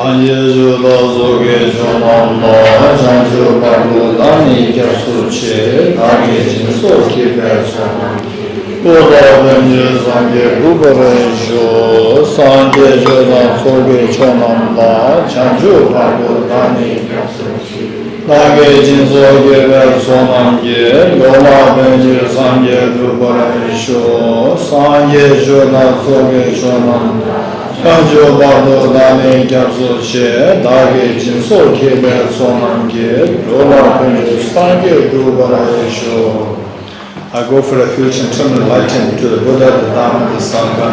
Sanje Juda Zoge Jonamla, Janju Babu Dani Gyasuche, Nagi Jinso Kiberso, Buddha Benji Sanje Gubarejo, Sanje Juda Zoge Jonamla, Janju Babu Dani Nagi Jinso Kiberso Namge, Lola Benji Sanje Gubarejo, Sanje Juda Zoge Jonamla, Kanjo Bardo Dani Gyabsuche, Dagi Jinso Kebe Sonamge, Lola Penjo Stange Dubaraisho. I go for refuge and turn enlightened to the Buddha, the Dharma, the Sangha,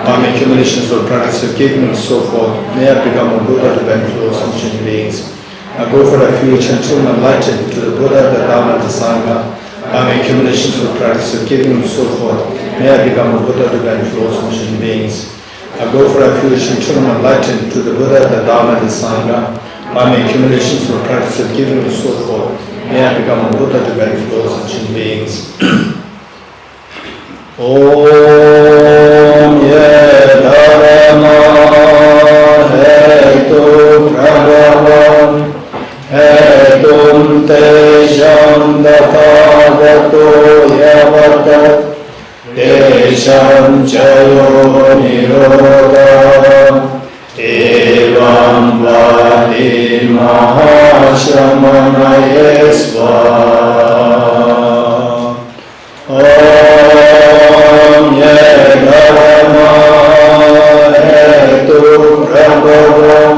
by accumulations of practice of giving and so forth. May I become a Buddha to benefit all sentient beings. I go for refuge and turn enlightened to the Buddha, the Dharma, the Sangha, by accumulations of practice of giving and so forth. May I become a Buddha to benefit all sentient beings. I go for refuge and turn enlightened to the Buddha, the Dharma, the Sangha, by my accumulations for practice of giving and so forth. May I become a Buddha to benefit all sentient beings. Om Ye Dharma Hetu Prabhavam Hetum Tejam Dathagato Yavatat Desham Chayo Nirodha Evam Vadi Mahashamanaye Sva Om Ye Dharma Hetu Prabhavam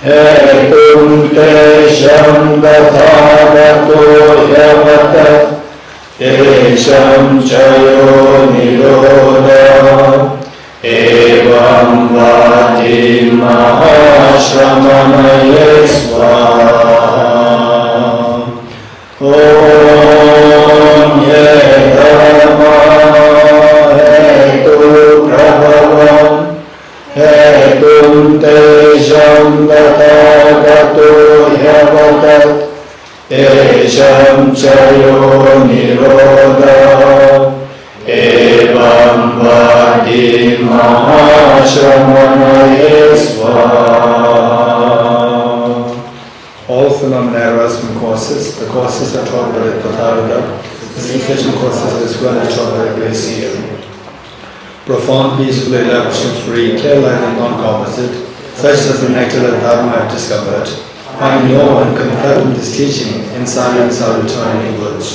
Hetum Tesham Dathagato Yavatat Desham Chayo Nirodha Evam Vati Mahashramanaye Svaha Om Ye Dharma Hetu Prabhavam Hetum Tejam Dathagato Yavatat Desham Chayo Nirodha Evam Vadi Mahashramanaye Svaha. All phenomena arise from causes. The causes are taught by the Tathagata. The sensation causes as well as taught by the Gracia. Profound, peaceful, elaboration-free, care-light and non-composite, such as the nectar of Dharma I have discovered. I know and confirm this teaching in silence or return inwards.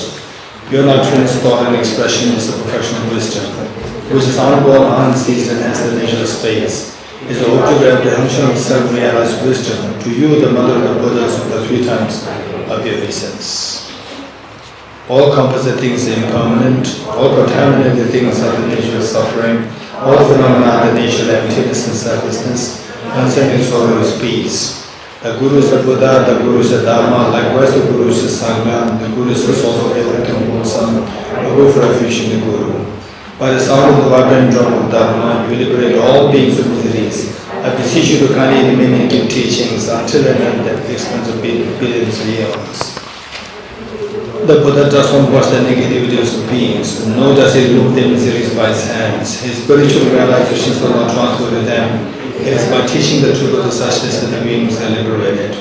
Your utterance, thought and expression is the perfection of wisdom, which is unborn, unseasoned as the nature of space, is the object of apprehension of self-realized wisdom. To you, the mother of the Buddhas of the 3 times of your essence. All composite things are impermanent, all contaminated things are the nature of suffering, all phenomena are the nature of emptiness and selflessness, concerning sorrow is peace. The Guru is the Buddha, the Guru is the Dharma, likewise the Guru is the Sangha, the Guru is also everything wholesome, the Guru for refuge in the Guru. By the sound of the vibrant drum of Dharma, you liberate all beings of miseries. I beseech you to kindly remain in deep teachings until and at the expense of billions of years. The Buddha does not watch the negativities of beings, nor does he remove their miseries by his hands. His spiritual realizations are not transferred to them. It is by teaching the truth of the suchness that the beings are liberated.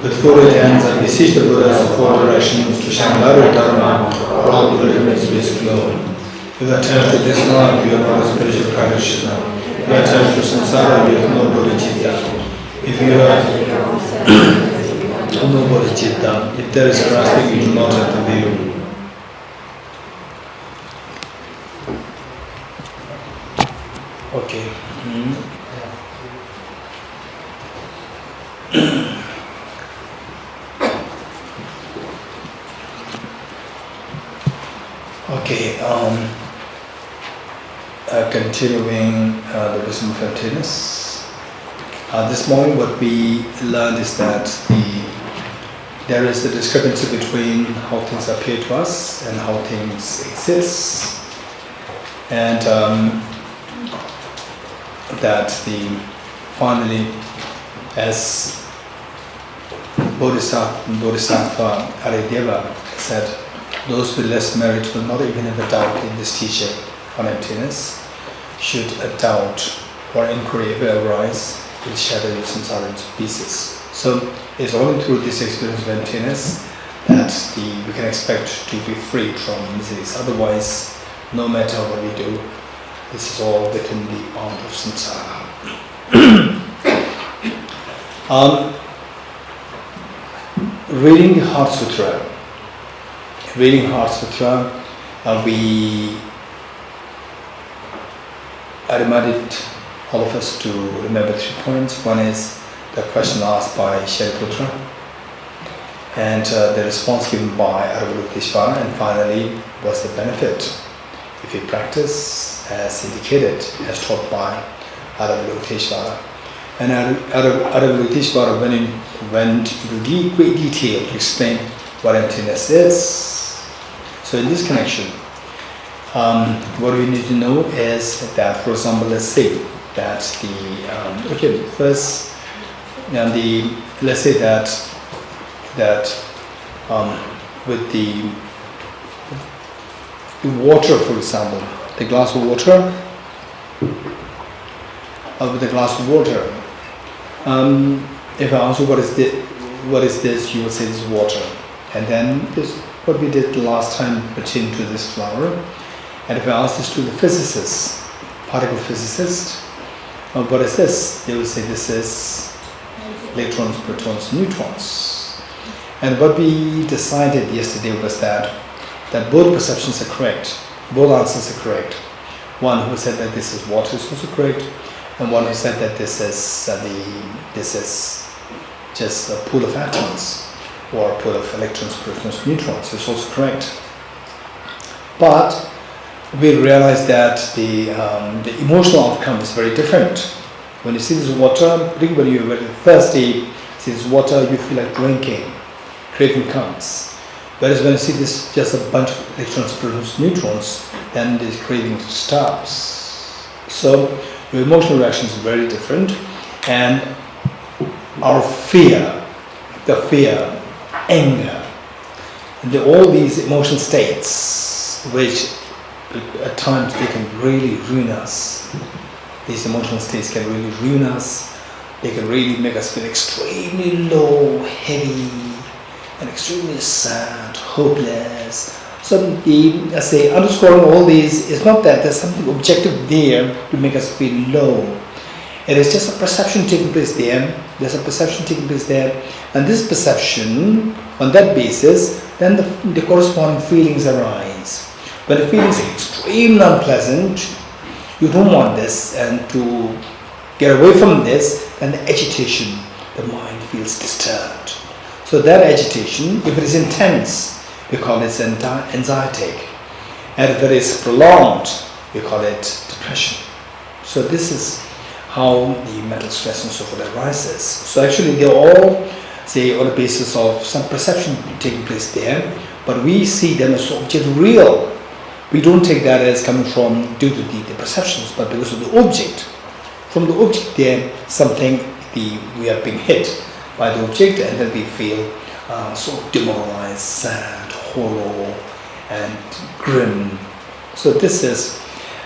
With folded hands, I beseech the Buddhas of 4 directions to shine light of Dharma for all Buddha miseries flow. If attached to this life, you are not a spiritual practitioner. If you are attached to samsara, you have no bodhicitta. If you are no bodhicitta, if there is grasping, you do not have the view. Okay. Okay, continuing the wisdom of emptiness. This morning what we learned is that there is a discrepancy between how things appear to us and how things exist, and that finally, as Bodhisattva Arideva said, those with less merit will not even have a doubt in this teaching on emptiness. Should a doubt or inquiry ever arise, will shatter your samsara into pieces. So it's only through this experience of emptiness that we can expect to be freed from miseries. Otherwise, no matter what we do, this is all within the bound of samsara. Reading the Heart Sutra. I reminded all of us to remember 3 points. One is the question asked by Shariputra, and the response given by Avalokiteshvara, and finally, what's the benefit if we practice as indicated, as taught by Avalokiteshvara. And Avalokiteshvara went into great detail to explain what emptiness is. So in this connection, what we need to know is that, for example, let's say that let's say that with the water, for example, the glass of water, with a glass of water, if I ask you what is this, you will say this is water. And then this, what we did the last time pertained to this flower. And if I ask this to the physicist, particle physicist, what is this? They will say this is electrons, protons, neutrons. And what we decided yesterday was that both perceptions are correct, both answers are correct. One who said that this is water is also correct, and one who said that this is just a pool of atoms or a pool of electrons, protons, neutrons is also correct. But we realize that the emotional outcome is very different. When you see this water, particularly when you're very thirsty, see this water, you feel like drinking, craving comes. Whereas when you see this just a bunch of electrons, protons, neutrons, then this craving stops. So your emotional reaction is very different, and our fear, anger, all these emotional states, which at times they can really ruin us. These emotional states can really ruin us. They can really make us feel extremely low, heavy, and extremely sad, hopeless. So underscoring all these, it's not that there's something objective there to make us feel low. It is just a perception taking place there. There's a perception taking place there, and this perception, on that basis, then the corresponding feelings arise. When the feeling is extremely unpleasant, you don't want this, and to get away from this, then the agitation, the mind feels disturbed. So that agitation, if it is intense, we call it anxiety, and if it is prolonged, we call it depression. So this is how the mental stress and so forth arises. So actually they all say on the basis of some perception taking place there, but we see them as object real. We don't take that as coming from due to the perceptions, but because of the object. From the object there, we are being hit by the object, and then we feel so demoralized, sad, hollow, and grim. So this is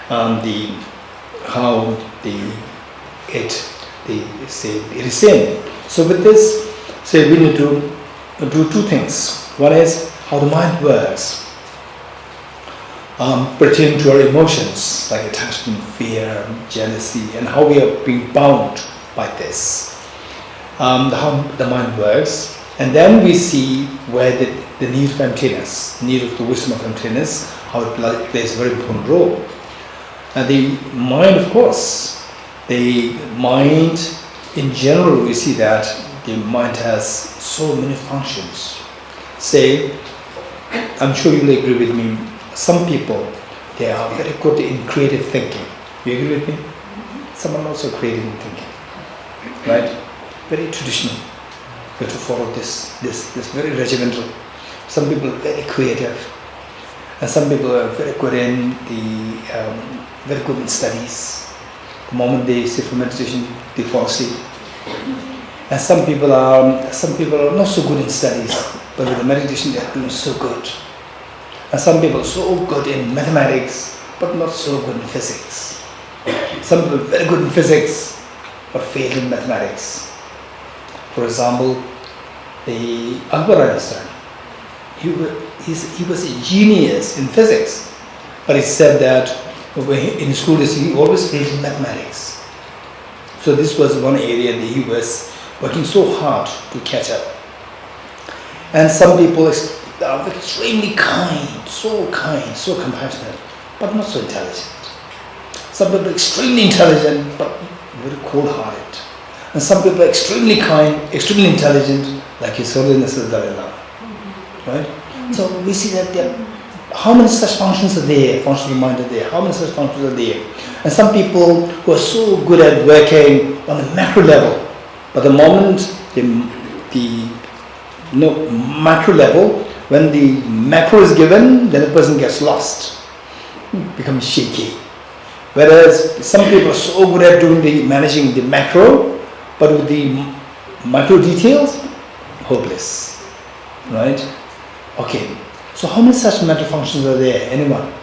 how it is in. So with this, we need to do 2 things. One is how the mind works, pertaining to our emotions like attachment, fear, jealousy, and how we are being bound by this. How the mind works, and then we see where the need of emptiness, need of the wisdom of emptiness, how it plays a very important role. And the mind, of course, the mind in general, we see that the mind has so many functions. I'm sure you'll agree with me, some people, they are very good in creative thinking. You agree with me? Some are not so creative in thinking, right? Very traditional. We have to follow this very regimental. Some people are very creative, and some people are very good in studies. The moment they sit for meditation, they fall asleep. And some people are not so good in studies, but with the meditation they are doing so good. And some people are so good in mathematics, but not so good in physics. Some people are very good in physics, but failed in mathematics. For example, the Albert Einstein, he was a genius in physics, but he said that in school days he always failed in mathematics. So this was one area that he was working so hard to catch up. And some people are extremely kind, so compassionate, but not so intelligent. Some people are extremely intelligent, but very cold-hearted. And some people are extremely kind, extremely intelligent, like His Holiness the Dalai Lama. Right? So we see that how many such functions are there, functions of mind are there, how many such functions are there. And some people who are so good at working on the macro level, but the moment the macro level, when the macro is given, then the person gets lost, becomes shaky. Whereas some people are so good at managing the macro, but with the micro details, hopeless. Right? Okay. So how many such mental functions are there? Anyone?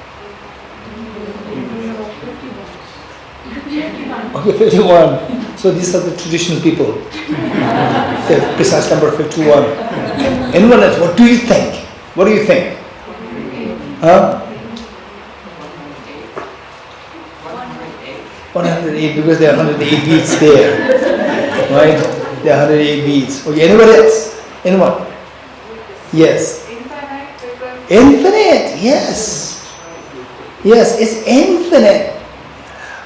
Okay, 51. So these are the traditional people. The precise number 51. Anyone else? What do you think? What do you think? Huh? 108, because there are 108 beats there. Right? There are 108 beats. Okay, anyone else? Anyone? Yes. Infinite, yes. Yes, it's infinite.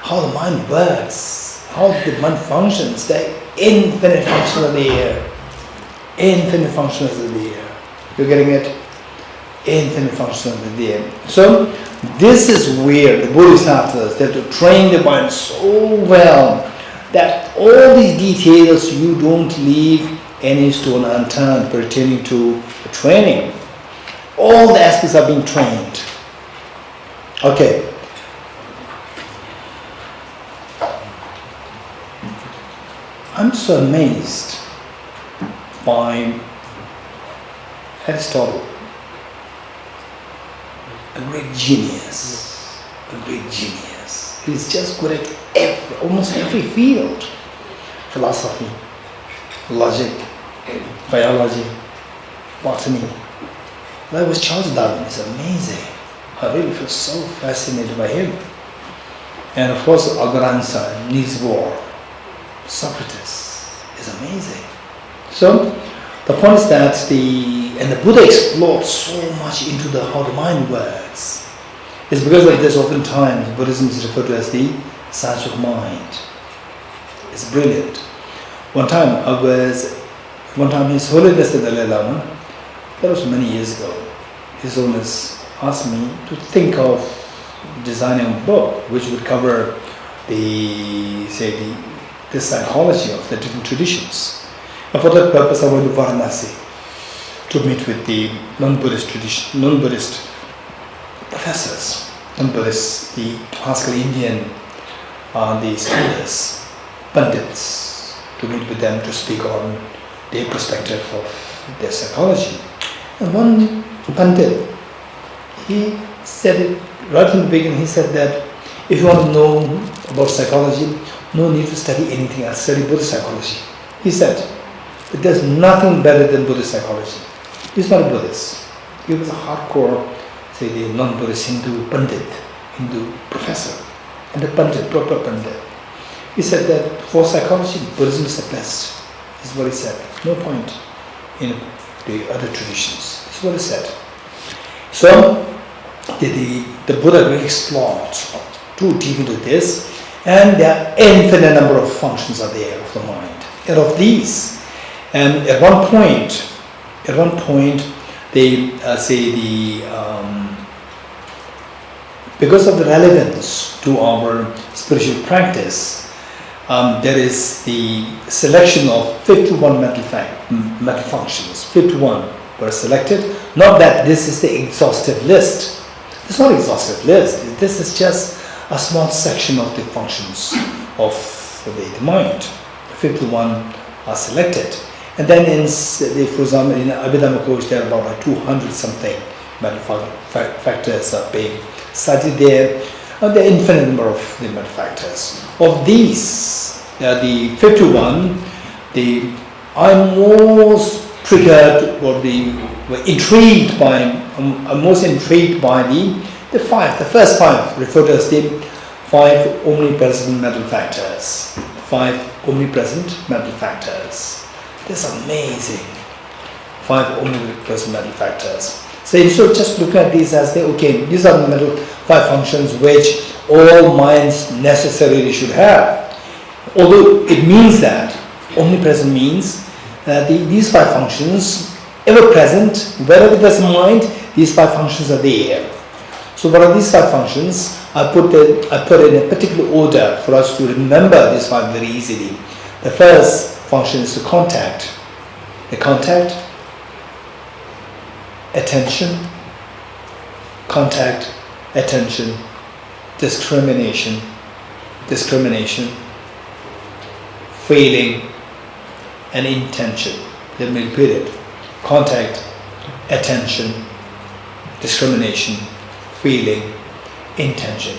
How the mind works, how the mind functions, the infinite functions are there. Infinite functions are there. You're getting it? Infinite functions are there. So, this is where the Bodhisattvas, they have to train the mind so well that all these details you don't leave any stone unturned pertaining to the training. All the aspects are being trained. Okay. I'm so amazed by Aristotle, a great genius, He's just good at almost every field. Philosophy, logic, biology, botany. That was Charles Darwin. It's amazing. I really feel so fascinated by him. And of course, Albert Einstein, Niels Bohr, Socrates is amazing. So the point is that the Buddha explored so much into how the mind works. It's because of this oftentimes Buddhism is referred to as the science of mind. It's brilliant. One time His Holiness the Dalai Lama, that was many years ago, His Holiness asked me to think of designing a book which would cover the psychology of the different traditions. And for that purpose I went to Varanasi to meet with the non-Buddhist professors, non-Buddhist, the classical Indian, the scholars, pundits, to meet with them to speak on their perspective of their psychology. And one Pandit, he said it right from the beginning. He said that if you want to know about psychology, no need to study anything else, study Buddhist psychology. He said that there's nothing better than Buddhist psychology. He's not a Buddhist. He was a hardcore, the non-Buddhist Hindu Pandit, Hindu professor, and a Pandit, proper Pandit. He said that for psychology, Buddhism is the best. This is what he said. No point in the other traditions. This is what he said. So, the Buddha really explored too deep into this, and there are infinite number of functions are there of the mind. And of these, and at one point, they because of the relevance to our spiritual practice, there is the selection of 51 mental functions. 51 were selected. Not that this is the exhaustive list. It's not an exhaustive list. This is just a small section of the functions of the mind. 51 are selected. And then for example, in Abhidhamma course, there are about 200 something mental factors are being studied there. And there are infinite number of the mental factors. Of these, the 51, I'm most triggered or intrigued by, I'm most intrigued by the first 5, referred to as the 5 omnipresent mental factors. 5 omnipresent mental factors. This is amazing. 5 omnipresent mental factors. So you should just look at these as these are the mental 5 functions which all minds necessarily should have. Although it means that omnipresent means these 5 functions ever present, wherever there's a mind, these 5 functions are there. So what are these 5 functions? I put in a particular order for us to remember these 5 very easily. The first function is the contact. The contact, attention, contact, attention, discrimination, feeling, and intention. Let me repeat it. Contact, attention, discrimination, feeling, intention.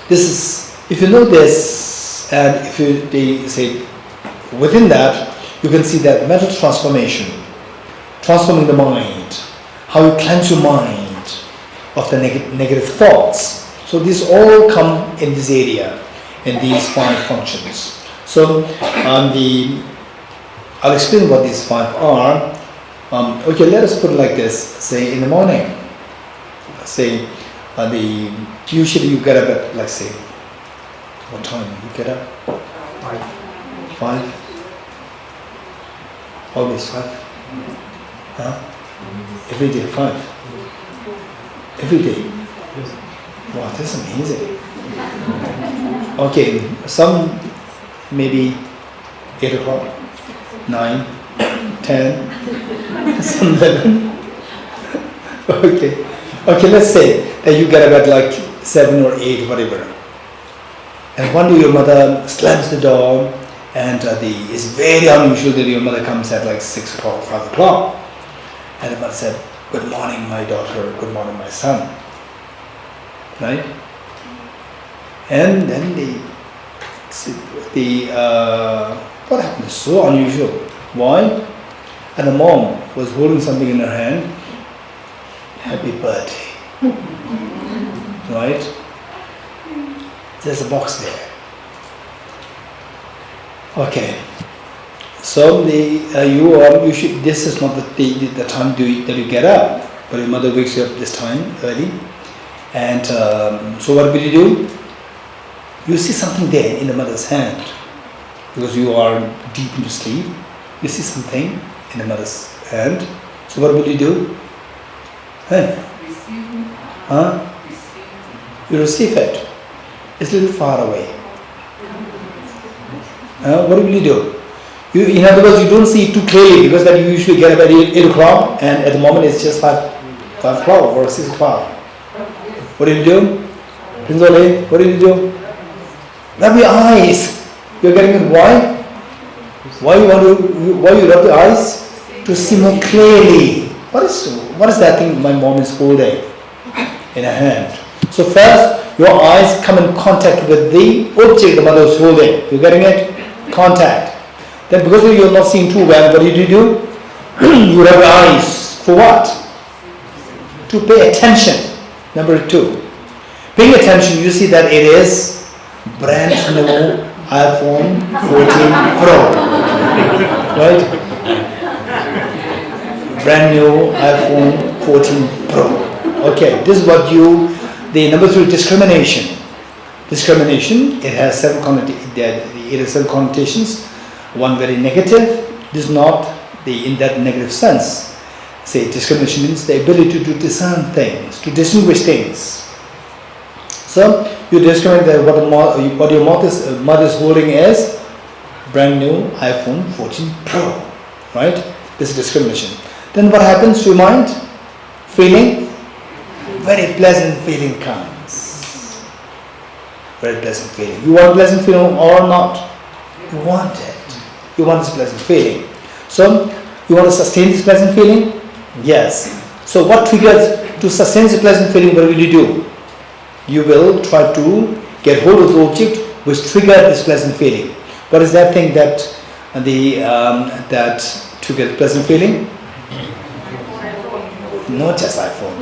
This is, if you know this, and if they say within that, you can see that mental transformation, transforming the mind, how you cleanse your mind of the negative thoughts. So these all come in this area, in these 5 functions. So I'll explain what these 5 are. Let us put it like this. Say in the morning, say usually you get up at, let's say, what time you get up? 5. Always 5. Huh? Every day 5. Every day. Wow, that's amazing. Okay, some maybe 8 o'clock, 9, 10, some 11. Okay, let's say that you get up at like 7 or 8, whatever. And one day your mother slams the door, and it's very unusual that your mother comes at like 6 o'clock, 5 o'clock. And the mother said, "Good morning, my daughter, good morning, my son." Right? And then what happened is so unusual. Why? And the mom was holding something in her hand. Happy birthday. Right? There's a box there. Okay. So you should. This is not the time that you get up, but your mother wakes you up this time early, and so what will you do? You see something there in the mother's hand, because you are deep into sleep. You see something in the mother's hand. So what will you do? You receive it. It's a little far away. What will you do? In other words, you don't see it too clearly, because that you usually get up at 8 o'clock, and at the moment it's just 5 o'clock or 6 o'clock. What do you do? Prince Ole, what do you do? Rub your eyes. You're getting it. Why? Why you rub your eyes? To see more clearly. What is that thing my mom is holding in her hand? So first, your eyes come in contact with the object the mother is holding. You're getting it? Contact. Then because you're not seeing too well, what do? You rub your eyes. For what? To pay attention. Number 2. Paying attention, you see that it is brand new iPhone 14 Pro. Right? Brand new iPhone 14 Pro. Okay, this is what the number 3, discrimination. Discrimination, it has several connotations. One very negative. This is not in that negative sense. Say discrimination means the ability to discern things, to distinguish things. So you discriminate that what your mother is holding is brand new iPhone 14 Pro, right? This is discrimination. Then what happens to your mind? Feeling? Very pleasant feeling comes. Very pleasant feeling. You want pleasant feeling or not? You want it. You want this pleasant feeling. So you want to sustain this pleasant feeling? Yes. So what triggers to sustain this pleasant feeling? What will you do? You will try to get hold of the object which trigger this pleasant feeling. What is that thing that that triggers pleasant feeling? Not just iPhone.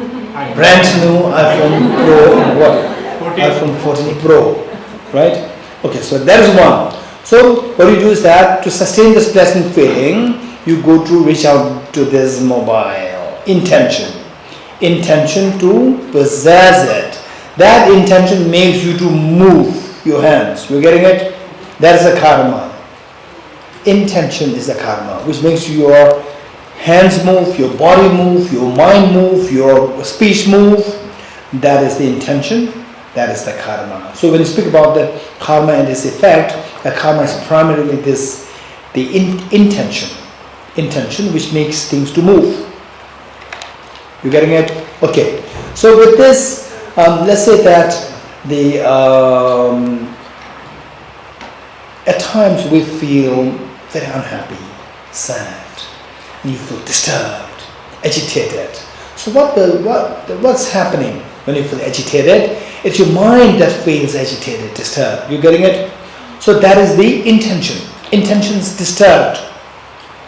Brand new iPhone Pro, what? 14. iPhone 14 Pro, right? Okay, so that is one. So what you do is that to sustain this pleasant feeling, you go to reach out to this mobile. Intention to possess it. That intention makes you to move your hands. You're getting it? That is a karma. Intention is a karma, which makes your hands move, your body move, your mind move, your speech move. That is the intention. That is the karma. So when you speak about the karma and its effect, the karma is primarily intention which makes things to move. You getting it? Okay. So with this, let's say that at times we feel very unhappy, sad, and you feel disturbed, agitated. So what's happening when you feel agitated? It's your mind that feels agitated, disturbed. You getting it? So that is the intention. Intention is disturbed.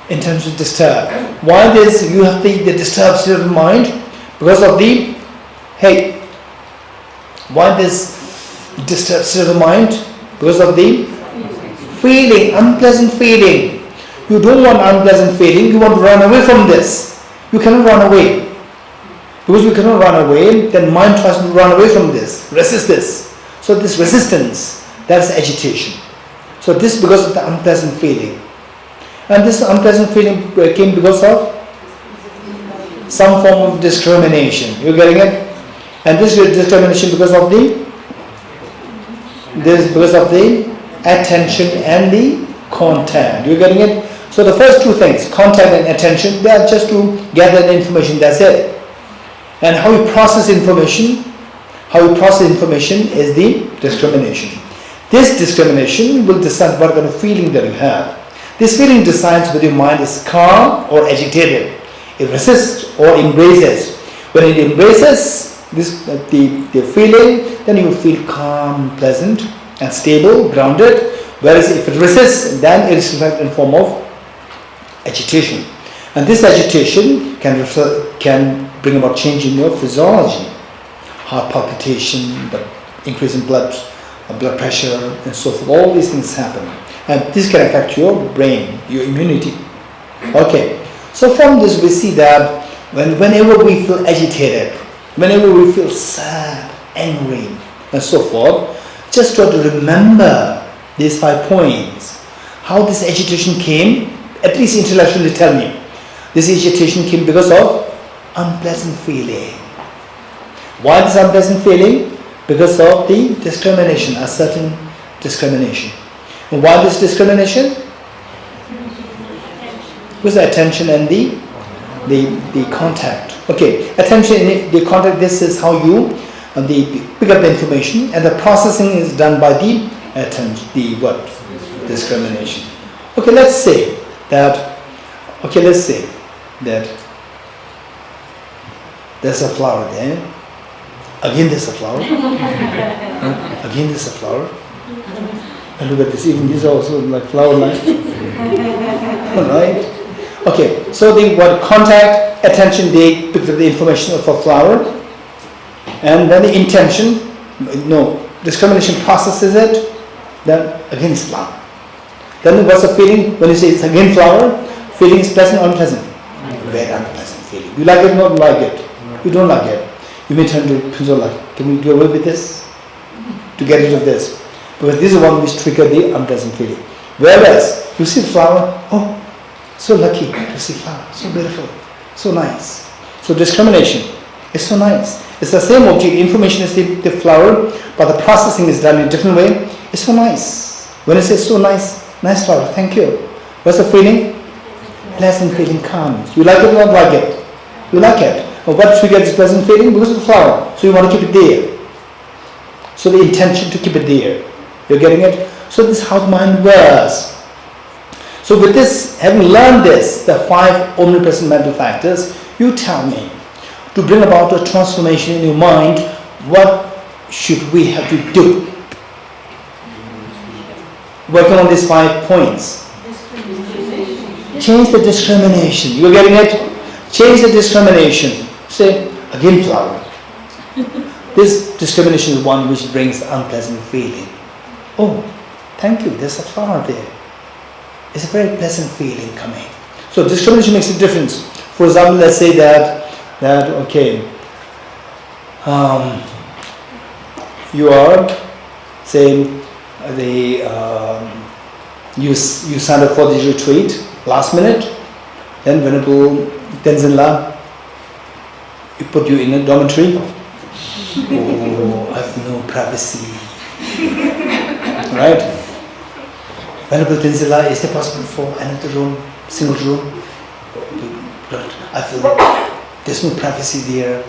Intention is disturbed. Why this? You have the disturbed state of mind because of the why this disturbed state of mind? Because of the feeling, unpleasant feeling. You don't want unpleasant feeling. You want to run away from this. You cannot run away. Because you cannot run away, then mind tries to run away from this, resist this. So this resistance, that's agitation. So this because of the unpleasant feeling. And this unpleasant feeling came because of some form of discrimination. You're getting it? And this discrimination because of the attention and the contact. You're getting it? So the first two things, contact and attention, they are just to gather the information, that's it. And how you process information is the discrimination. This discrimination will decide what kind of feeling that you have. This feeling decides whether your mind is calm or agitated. It resists or embraces. When it embraces the feeling, then you will feel calm, pleasant, and stable, grounded. Whereas if it resists, then it is reflected in form of agitation. And this agitation can bring about change in your physiology, heart palpitation, the increase in blood pressure, and so forth. All these things happen, and this can affect your brain, your immunity. Okay, so from this we see that whenever we feel agitated, whenever we feel sad, angry, and so forth, just try to remember these 5 points. How this agitation came, at least intellectually tell me. This agitation came because of unpleasant feeling. Why this unpleasant feeling? Because of the discrimination, a certain discrimination. And why this discrimination? Because the attention and the contact. Okay, attention and the contact, this is how you pick up the information, and the processing is done by the attention, discrimination. Okay, let's say that there's a flower there. Again there's a flower. Again there's a flower. And look at this, even these are also like flower lines. Alright? Okay, so the contact, attention, they pick up the information of a flower. And then the intention, discrimination processes it, then again it's flower. Then what's the feeling? When you say it's again flower, feeling is pleasant or unpleasant? Very unpleasant feeling. You like it or not like it? You don't like it. You may turn to people like, can we do away with this? To get rid of this. Because this is one which triggers the unpleasant feeling. Whereas, you see the flower, oh, so lucky to see flower, so beautiful, so nice. So discrimination is so nice. It's the same object, information is the flower, but the processing is done in a different way. It's so nice. When it says so nice flower, thank you. What's the feeling? Pleasant feeling comes. You like it or not like it? You like it. But what triggers this pleasant feeling? Because of the flower. So you want to keep it there. So the intention to keep it there. You're getting it? So this is how the mind works. So with this, having learned this, the 5 omnipresent mental factors, you tell me, to bring about a transformation in your mind, what should we have to do? working on these 5 points. Change the discrimination. You are getting it? Change the discrimination. Say, again flower. This discrimination is one which brings unpleasant feeling. Oh, thank you, there's a flower there. It's a very pleasant feeling coming. So discrimination makes a difference. For example, let's say that okay, you are saying you signed up for this retreat last minute, then Venerable Tenzin he put you in a dormitory. Oh, I have no privacy. Right? Venerable Tenzin, is it possible for another room, single room? I feel there's no privacy there.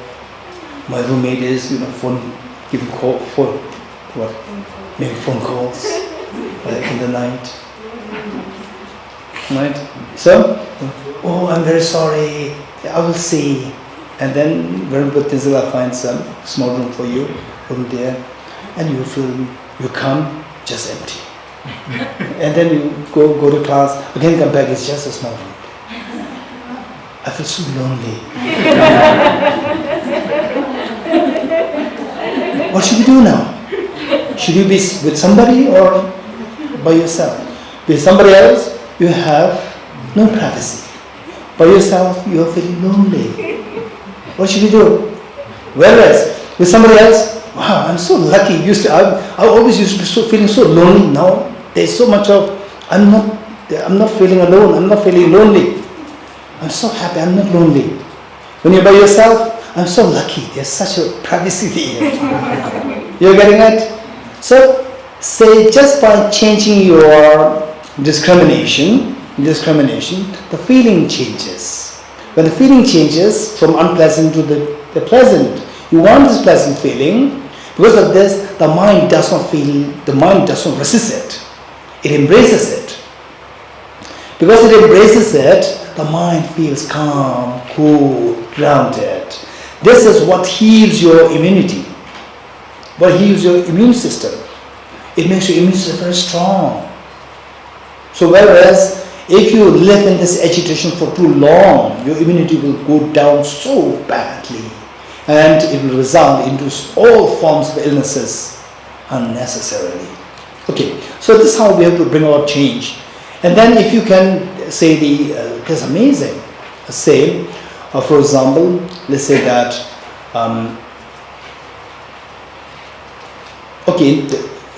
My roommate is, giving making phone calls in the night. Right? So, oh, I'm very sorry. I will see. And then Venerable Tenzin finds a small room for you, room there, and you feel you come just empty. And then you go to class, again come back, it's just a small room. I feel so lonely. What should we do now? Should you be with somebody or by yourself? With somebody else, you have no privacy. By yourself, you are feeling lonely. What should we do? Whereas with somebody else, wow, I'm so lucky. I always used to be feeling so lonely. Now there's so much of I'm not feeling alone. I'm not feeling lonely. I'm so happy. I'm not lonely. When you're by yourself, I'm so lucky. There's such a privacy there. You're getting it? So say just by changing your discrimination, the feeling changes. When the feeling changes from unpleasant to the pleasant, you want this pleasant feeling. Because of this, the mind does not resist it. It embraces it. Because it embraces it, the mind feels calm, cool, grounded. This is what heals your immunity. What heals your immune system. It makes your immune system very strong. So whereas if you live in this agitation for too long, your immunity will go down so badly, and it will result into all forms of illnesses unnecessarily. Okay, so this is how we have to bring about change. And then if you can say it's amazing. Say, for example, let's say that, okay,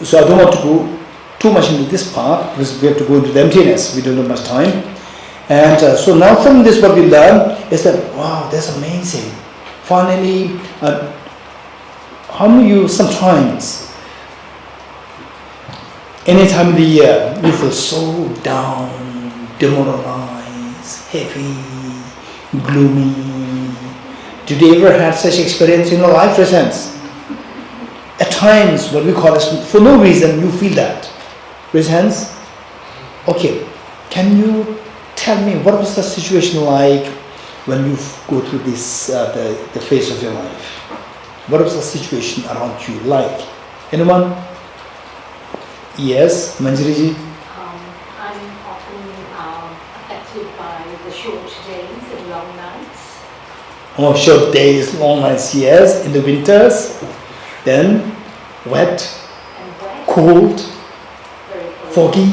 so I don't want to go too much into this part because we have to go into the emptiness. We don't have much time. And so now from this what we learn is that, wow, that's amazing. Finally, how many of you sometimes, any time of the year, you feel so down, demoralized, heavy, gloomy? Did you ever have such experience in your life? Presents. At times, what we call it, for no reason, you feel that. Raise hands. Okay, can you tell me what was the situation like when you go through this, the phase of your life? What was the situation around you like? Anyone? Yes, Manjari ji. I'm often affected by the short days and long nights. Oh, short days, long nights, yes. In the winters, then wet, cold, foggy,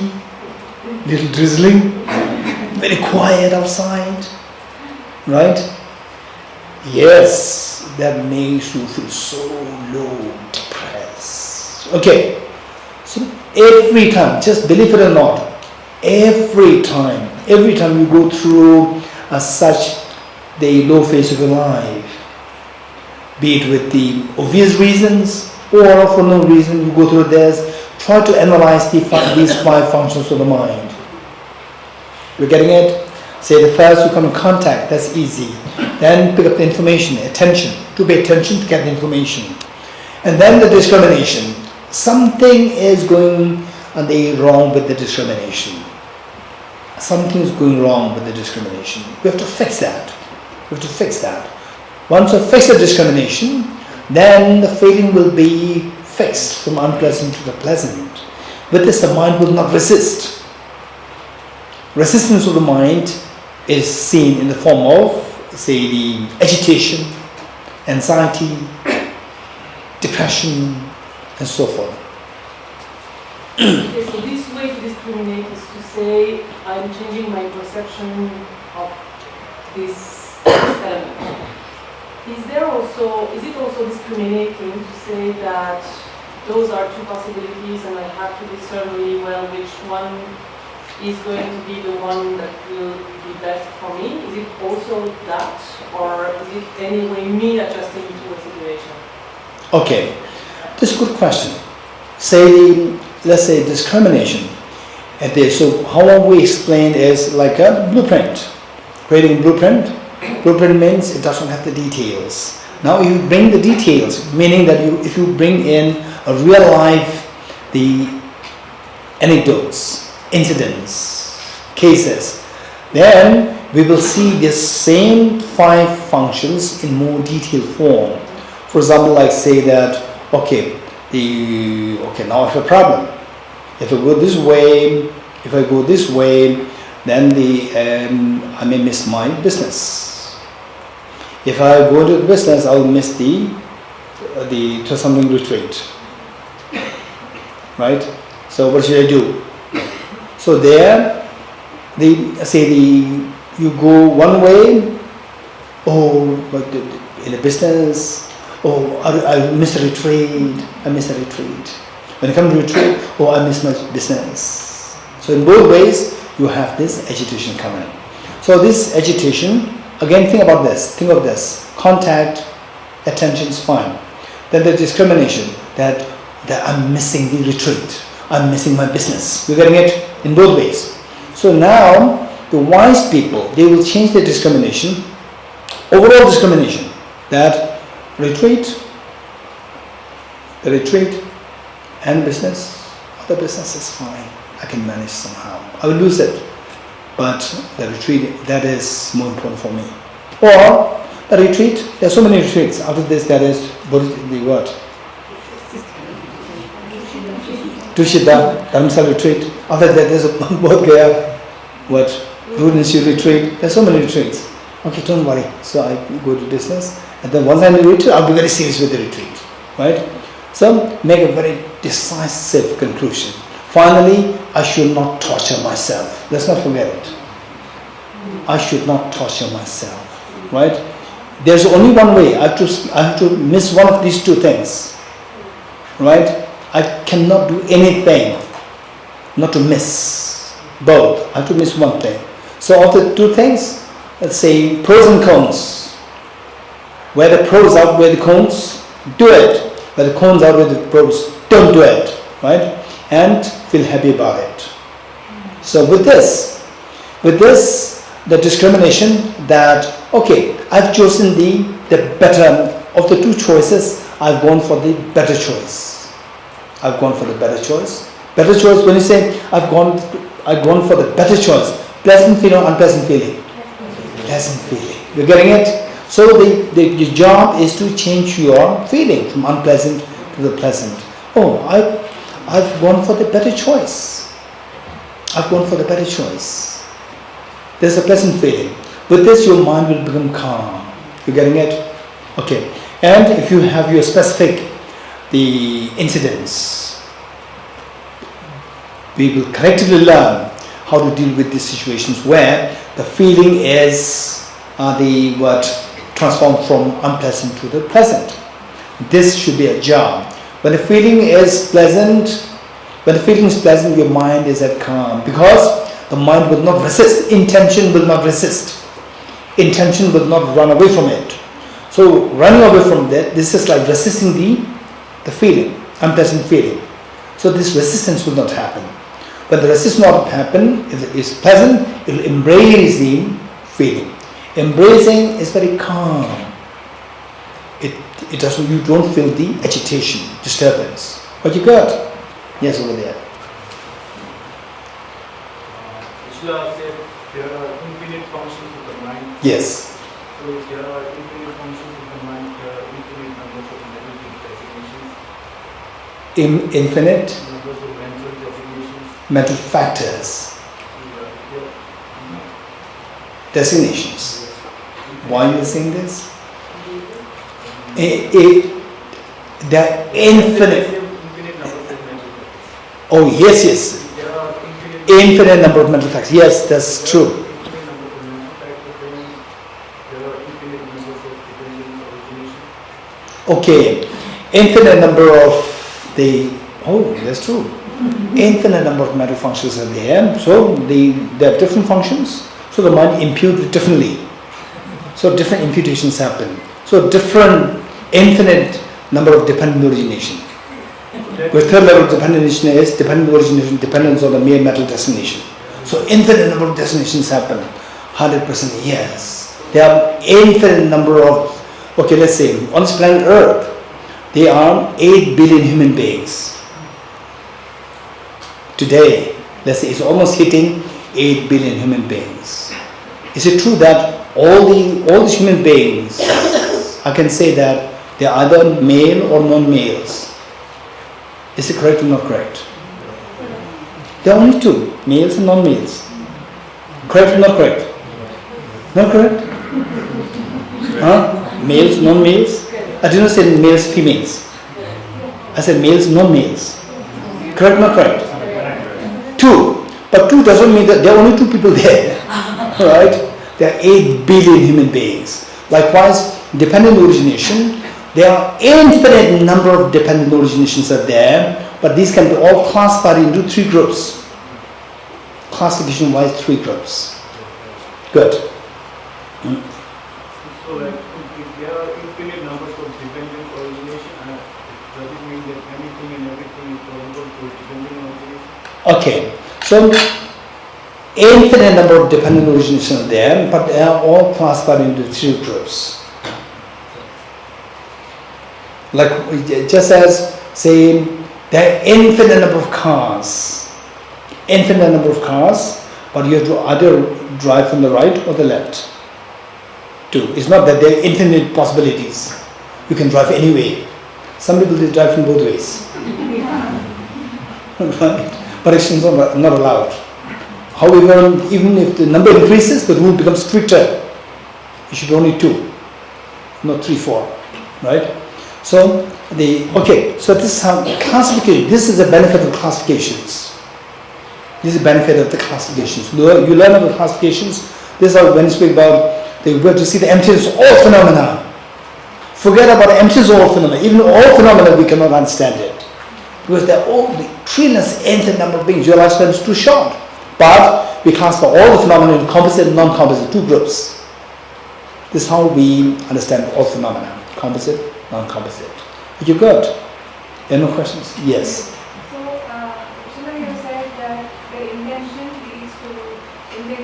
little drizzling, very quiet outside, right? Yes, that makes you feel so low, depressed. Okay, so every time, just believe it or not, every time you go through such the low phase of your life, be it with the obvious reasons or for no reason you go through this, try to analyze these 5 functions of the mind. You're getting it? Say the first you come in contact, that's easy. Then pick up the information, attention, to pay attention to get the information. And then the discrimination. Something is going wrong with the discrimination. Something is going wrong with the discrimination. We have to fix that. Once you fix the discrimination, then the feeling will be fixed from unpleasant to the pleasant. With this, the mind will not resist. Resistance of the mind is seen in the form of, say, the agitation, anxiety, depression, and so forth. Okay, so this way to discriminate is to say I'm changing my perception of this element. Is it also discriminating to say that those are two possibilities and I have to discern really well which one is going to be the one that will be best for me? Is it also that, or is it anyway me adjusting to a situation? Okay, this is a good question. Let's say discrimination. So how we explain is like a blueprint. Creating blueprint. Blueprint means it doesn't have the details. Now you bring the details, meaning that if you bring in a real life, the anecdotes, incidents, cases, then we will see the same 5 functions in more detailed form. For example, like say that, okay, now I have a problem. If I go this way, then I may miss my business. If I go to the business, I will miss the Thosamling retreat. Right? So what should I do? So there, you go one way. But in a business, I miss a retreat. When I come to retreat, I miss my business. So in both ways, you have this agitation coming. So this agitation, again, think of this. Contact, attention is fine. Then the discrimination that I'm missing the retreat. I'm missing my business. You're getting it in both ways. So now, the wise people, they will change their discrimination, overall discrimination, that the retreat and business, the business is fine. I can manage somehow. I will lose it. But the retreat, that is more important for me. Or the retreat, there are so many retreats. After this, there is the what? Bodhicitta, Dharamsala retreat. After that, there's a Bodh Gaya, Root Institute retreat. There are so many retreats. Okay, don't worry. So I go to business. And then once I'm in the retreat, I'll be very serious with the retreat. Right? So make a very decisive conclusion. Finally, I should not torture myself. Let's not forget it. I should not torture myself. Right? There's only one way. I have to miss one of these two things. Right? I cannot do anything not to miss both. I have to miss one thing. So of the two things, let's say pros and cons. Where the pros outweigh the cons, do it. Where the cons outweigh the pros, don't do it. Right? And feel happy about it. So with this, the discrimination that, okay, I've chosen the better of the two choices, I've gone for the better choice. Better choice, when you say I've gone for the better choice, pleasant feeling or unpleasant feeling? Pleasant feeling. You're getting it? So the job is to change your feeling from unpleasant to the pleasant. I've gone for the better choice. There's a pleasant feeling. With this, your mind will become calm. You're getting it? Okay. And if you have your specific, the incidents, we will collectively learn how to deal with these situations where the feeling is transformed from unpleasant to the pleasant. This should be a job. When the feeling is pleasant, your mind is at calm, because the mind will not resist. Intention will not resist. Intention will not run away from it. So running away from that, this is like resisting the feeling, unpleasant feeling. So this resistance will not happen. When the resistance will not happen, if it is pleasant, it will embrace the feeling. Embracing is very calm. It doesn't. You don't feel the agitation, disturbance. What you got? Yes, over there. Ishla said there are infinite functions of the mind. Yes. So there are infinite functions of the mind, there are infinite numbers of mental designations. Infinite? Numbers of mental designations. mental factors, designations. Why are you saying this? There are infinite. Infinite numbers of mental factors. Oh yes, yes. There are Infinite number of mental factors. Yes, that's true. Infinite number of mental factors. There are infinite numbers of dependent origination. Okay, infinite number of the. Oh, that's true. Infinite number of mental functions are there. So they have different functions. So the mind imputes differently. So different imputations happen. So different infinite number of dependent origination. Where third level of dependent origination is dependent origination dependence on the mere mental destination. So infinite number of destinations happen. 100% yes. There are infinite number of, okay, let's say on this planet Earth, there are 8 billion human beings. Today, let's say it's almost hitting 8 billion human beings. Is it true that all these human beings, I can say that they are either male or non-males? Is it correct or not correct? There are only two, males and non-males. Correct or not correct? Not correct? Huh? Males, non-males? I did not say males, females. I said males, non-males. Correct or not correct? Two. But two doesn't mean that there are only two people there. Right? There are 8 billion human beings. Likewise, dependent origination, there are infinite number of dependent originations are there, but these can be all classified into 3 groups. Classification wise, 3 groups. Good. So like if there are infinite numbers of dependent origination, does it mean that anything and everything is possible for dependent origination? Okay. So infinite number of dependent originations are there, but they are all classified into 3 groups. Like just as say there are infinite number of cars, but you have to either drive from the right or the left. 2. It's not that there are infinite possibilities. You can drive any way. Some people they drive from both ways. Right? But it's not allowed. However, even if the number increases, the rule becomes stricter. It should be only 2, not 3, 4. Right? So so this is how classification. This is the benefit of classifications. This is the benefit of the classifications. You learn about classifications. This is how when you speak about we have to see the emptiness of all phenomena. Forget about the emptiness of all phenomena. Even all phenomena we cannot understand it. Because there are all the trillions, infinite number of beings. Your lifespan is too short. But we classify all the phenomena in composite and non-composite, 2 groups. This is how we understand all phenomena. Composite, non-composite. Are you good? There are no questions? Yes. So, you said that the intention will lead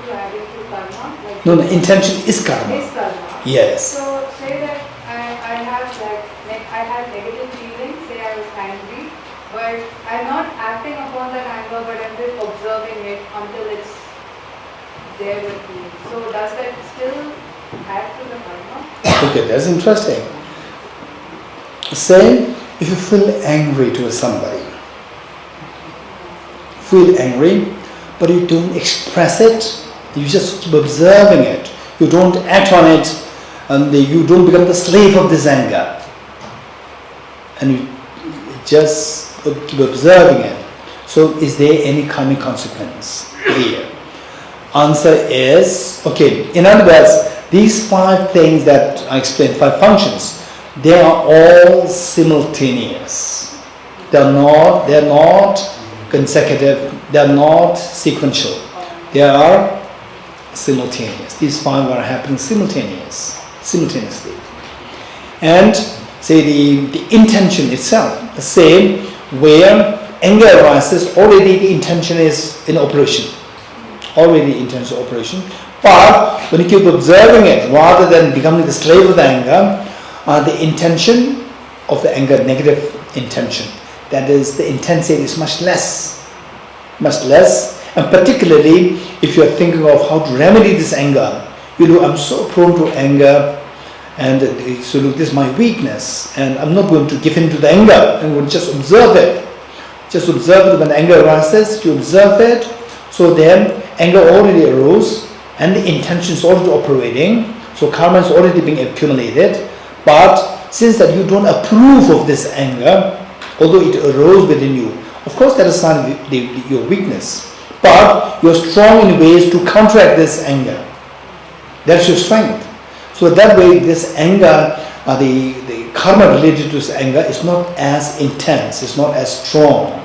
to adding to karma. Like No, intention is karma. Is karma. Yes. So, say that I had negative feelings, say I was angry, but I'm not acting upon that anger, but I'm just observing it until it's there with me. So, does that still add to the karma? Okay, that's interesting. Say, if you feel angry towards somebody, but you don't express it, you just keep observing it, you don't act on it, and you don't become the slave of this anger, and you just keep observing it. So is there any karmic consequence here? Answer is, okay, in other words, these 5 things that I explained, 5 functions, they are all simultaneous. They are not consecutive, they are not sequential. They are simultaneous. These 5 are happening simultaneously. And say the intention itself, the same, where anger arises, already the intention is in operation. But when you keep observing it, rather than becoming the slave of the anger, the intention of the anger, negative intention, that is, the intensity is much less. And particularly, if you are thinking of how to remedy this anger, I'm so prone to anger, and so look, this is my weakness, and I'm not going to give in to the anger, I'm going to just observe it. Just observe it when anger arises, you observe it, so then anger already arose and the intention is already operating, so karma is already being accumulated, but since that you don't approve of this anger, although it arose within you, of course that is a sign of your weakness, but you're strong in ways to counteract this anger. That's your strength. So that way this anger, the karma related to this anger is not as intense, it's not as strong.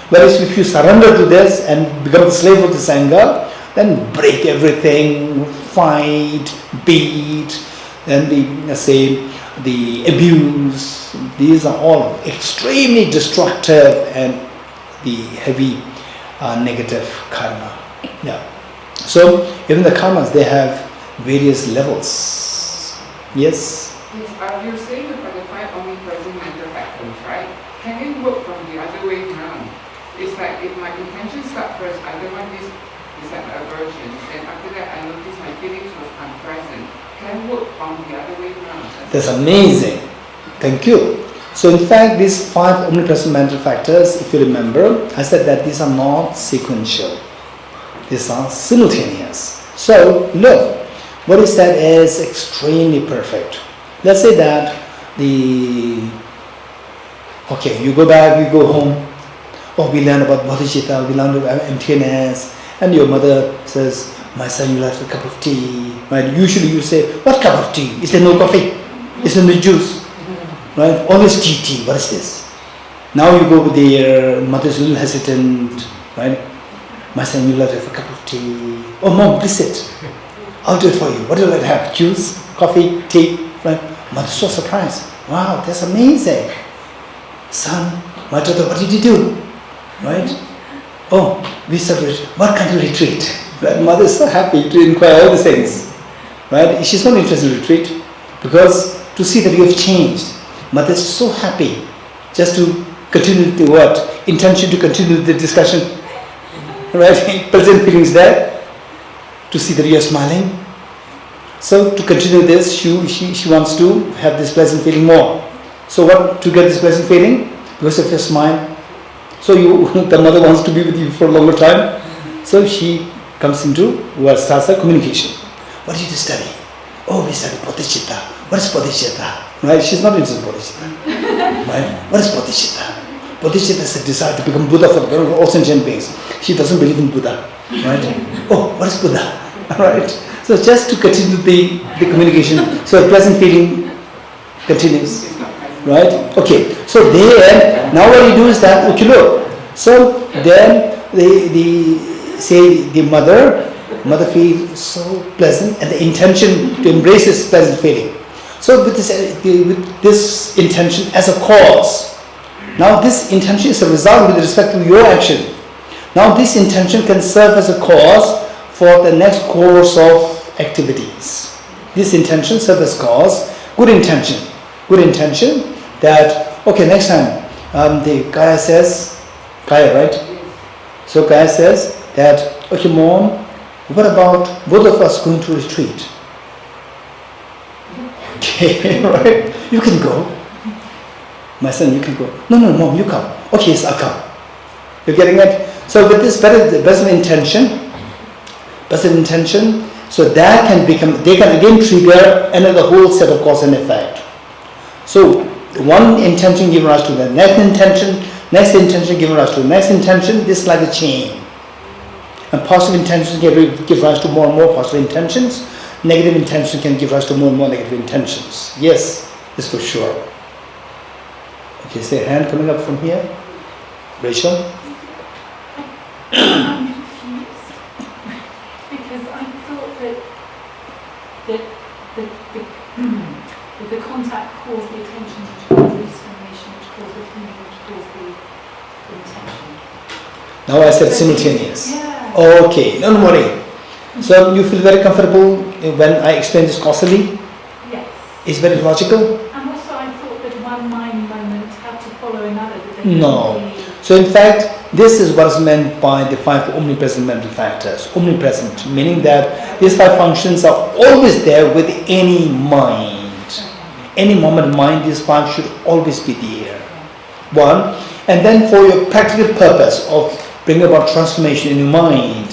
Whereas if you surrender to this and become a slave of this anger, then break everything, fight, beat, and the abuse, these are all extremely destructive and the heavy negative karma. Yeah. So even the karmas, they have various levels. Yes? Yes, you're saying that for the 5 omnipresent mental factors, right? Can it work from the other way around? It's like if my intention starts first, I don't want this is an aversion, and after that I notice my feelings was unpresent. Can it work on the other way around? That's amazing. Thank you. So in fact, these 5 omnipresent mental factors, if you remember, I said that these are not sequential. These are simultaneous. So look, what is said is extremely perfect. Let's say that you go back, you go home, we learn about Bodhicitta, we learn about emptiness, and your mother says, my son, you like a cup of tea. Right? Usually you say, what cup of tea? Is there no coffee? Is there no juice? Right? Always tea. What is this? Now you go with your mother's a little hesitant, right? My son, you like a cup of tea. Oh, mom, please sit. I'll do it for you. What do you like to have? Juice, coffee, tea, right? Mother's so surprised. Wow, that's amazing. Son, my daughter, what did you do? Right? Oh, we celebrate. What kind of retreat? Right? Mother is so happy to inquire all these things. Right? She's not interested in retreat because to see that you have changed. Mother is so happy just to continue the what? Intention to continue the discussion. Right? Pleasant feelings there. To see that you are smiling. So to continue this, she wants to have this pleasant feeling more. So what to get this pleasant feeling? Because of your smile. So the mother wants to be with you for a longer time. So she comes into starts a communication. What did you study? Oh, we studied Bodhicitta. What is Bodhicitta? Right? She's not interested in Bodhicitta. Right? What is Bodhicitta? Bodhicitta is a desire to become Buddha for all sentient beings. She doesn't believe in Buddha. Right? Oh, what is Buddha? Right? So just to continue the communication, so a pleasant feeling continues. Right? Okay. So then, now what you do is that, okay, look. So then the mother feels so pleasant and the intention to embrace this pleasant feeling. So with this intention as a cause, now this intention is a result with respect to your action. Now this intention can serve as a cause for the next course of activities. This intention serves as cause, good intention that, okay, next time, the Kaya says, right? So Kaya says that, okay, mom, what about both of us going to retreat? Okay, right? You can go. My son, you can go. No, mom, you come. Okay, yes, I'll come. You're getting it? So with this better intention, so that can become, they can again trigger another whole set of cause and effect. So one intention gives rise to the next intention gives rise to the next intention. This is like a chain. And positive intentions give rise to more and more positive intentions. Negative intention can give rise to more and more negative intentions. Yes, this for sure. Okay, is there a hand coming up from here? Rachel? I'm confused because I thought that the contact caused the attention, which caused the discrimination, which caused the feeling, which caused the intention. Now I said simultaneous. Yeah. Okay, don't worry. So you feel very comfortable when I explain this causally? Yes. It's very logical? And also I thought that one mind moment had to follow another. No. So in fact, this is what is meant by the 5 omnipresent mental factors. Omnipresent, meaning that these 5 functions are always there with any mind. Any moment mind, these 5 should always be there. 1. And then for your practical purpose of bringing about transformation in your mind,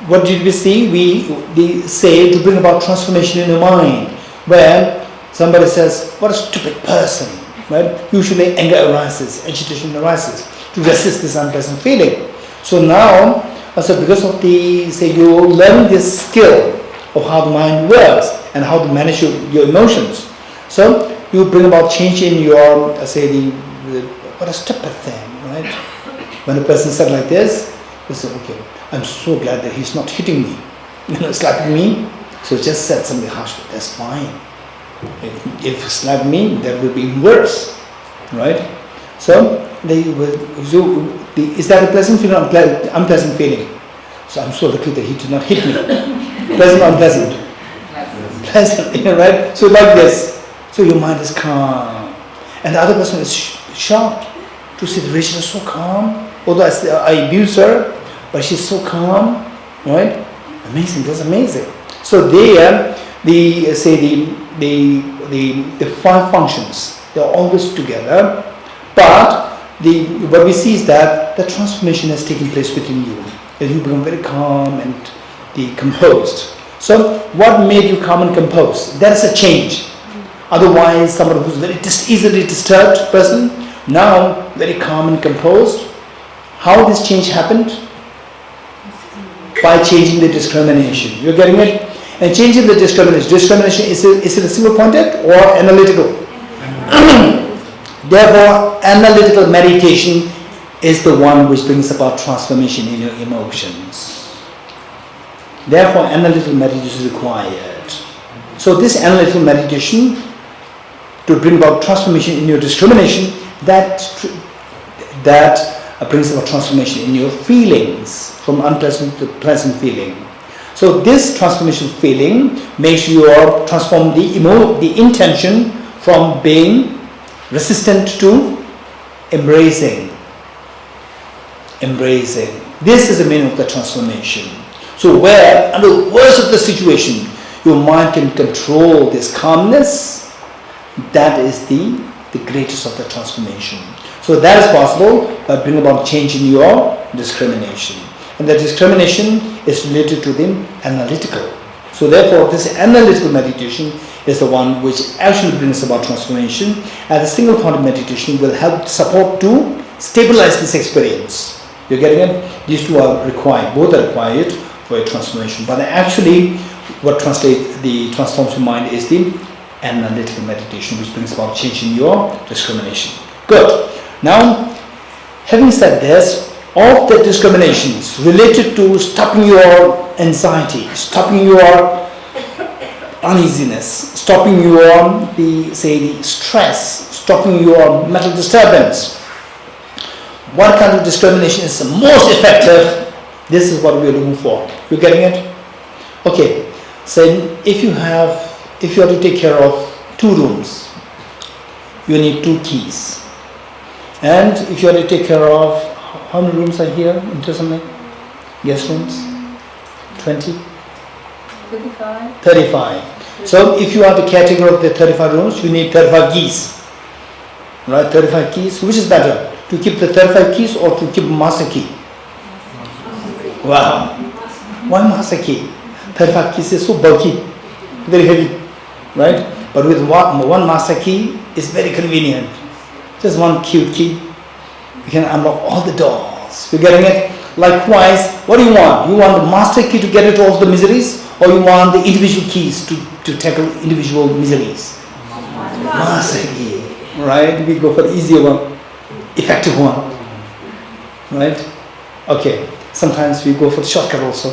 what did we see? We say to bring about transformation in your mind, where somebody says, what a stupid person, right? Usually anger arises, agitation arises, to resist this unpleasant feeling. So now, also because of you're learning this skill of how the mind works and how to manage your emotions. So you bring about change in your, what a stupid thing, right? When a person said like this, you say, okay, I'm so glad that he's not hitting me, slapping me. So just said something harsh, that's fine. If he slapped me, that would be worse, right? So is that a pleasant feeling or unpleasant feeling? So I'm so lucky that he did not hit me. Pleasant or unpleasant? Pleasant, right? So like this. So your mind is calm. And the other person is shocked to see the Rachel is so calm. Although I abuse her, but she's so calm, right? Amazing, that's amazing. So there, the five functions, they're always together, but what we see is that the transformation has taken place within you. That you become very calm and composed. So what made you calm and composed? That is a change. Otherwise, somebody who's very easily disturbed person, now very calm and composed. How this change happened? By changing the discrimination. You're getting it? And changing the discrimination. Discrimination, is it a single pointed or analytical? Therefore, analytical meditation is the one which brings about transformation in your emotions. Therefore, analytical meditation is required. So this analytical meditation, to bring about transformation in your discrimination, that brings about transformation in your feelings, from unpleasant to pleasant feeling. So this transformation feeling makes you transform the intention from being resistant to embracing. This is the meaning of the transformation. So where, under the worst of the situation, your mind can control this calmness, that is the greatest of the transformation. So that is possible by bringing about change in your discrimination. And the discrimination is related to the analytical. So therefore, this analytical meditation is the one which actually brings about transformation, and the single point of meditation will help support to stabilize this experience. You're getting it? These two are required, both are required for a transformation. But actually, what transforms your mind is the analytical meditation, which brings about change in your discrimination. Good. Now, having said this, all the discriminations related to stopping your anxiety, stopping your uneasiness, stopping your the stress, stopping your mental disturbance. What kind of discrimination is the most effective? This is what we are looking for. You getting it? Okay. So if you have to take care of 2 rooms, you need 2 keys. And if you have to take care of, how many rooms are here in Thosamling? Guest rooms? 20? 35. So if you are the caretaker of the 35 rooms, you need 35 keys. Right? 35 keys. Which is better? To keep the 35 keys or to keep master key? Wow. Why master key? 35 keys is so bulky, very heavy. Right? But with one master key, it's very convenient. Just one cute key, you can unlock all the doors. You're getting it? Likewise, what do you want? You want the master key to get rid of all the miseries, or you want the individual keys to tackle individual miseries? Master key, right? We go for the easier one, effective one, right? Okay, sometimes we go for the shortcut also,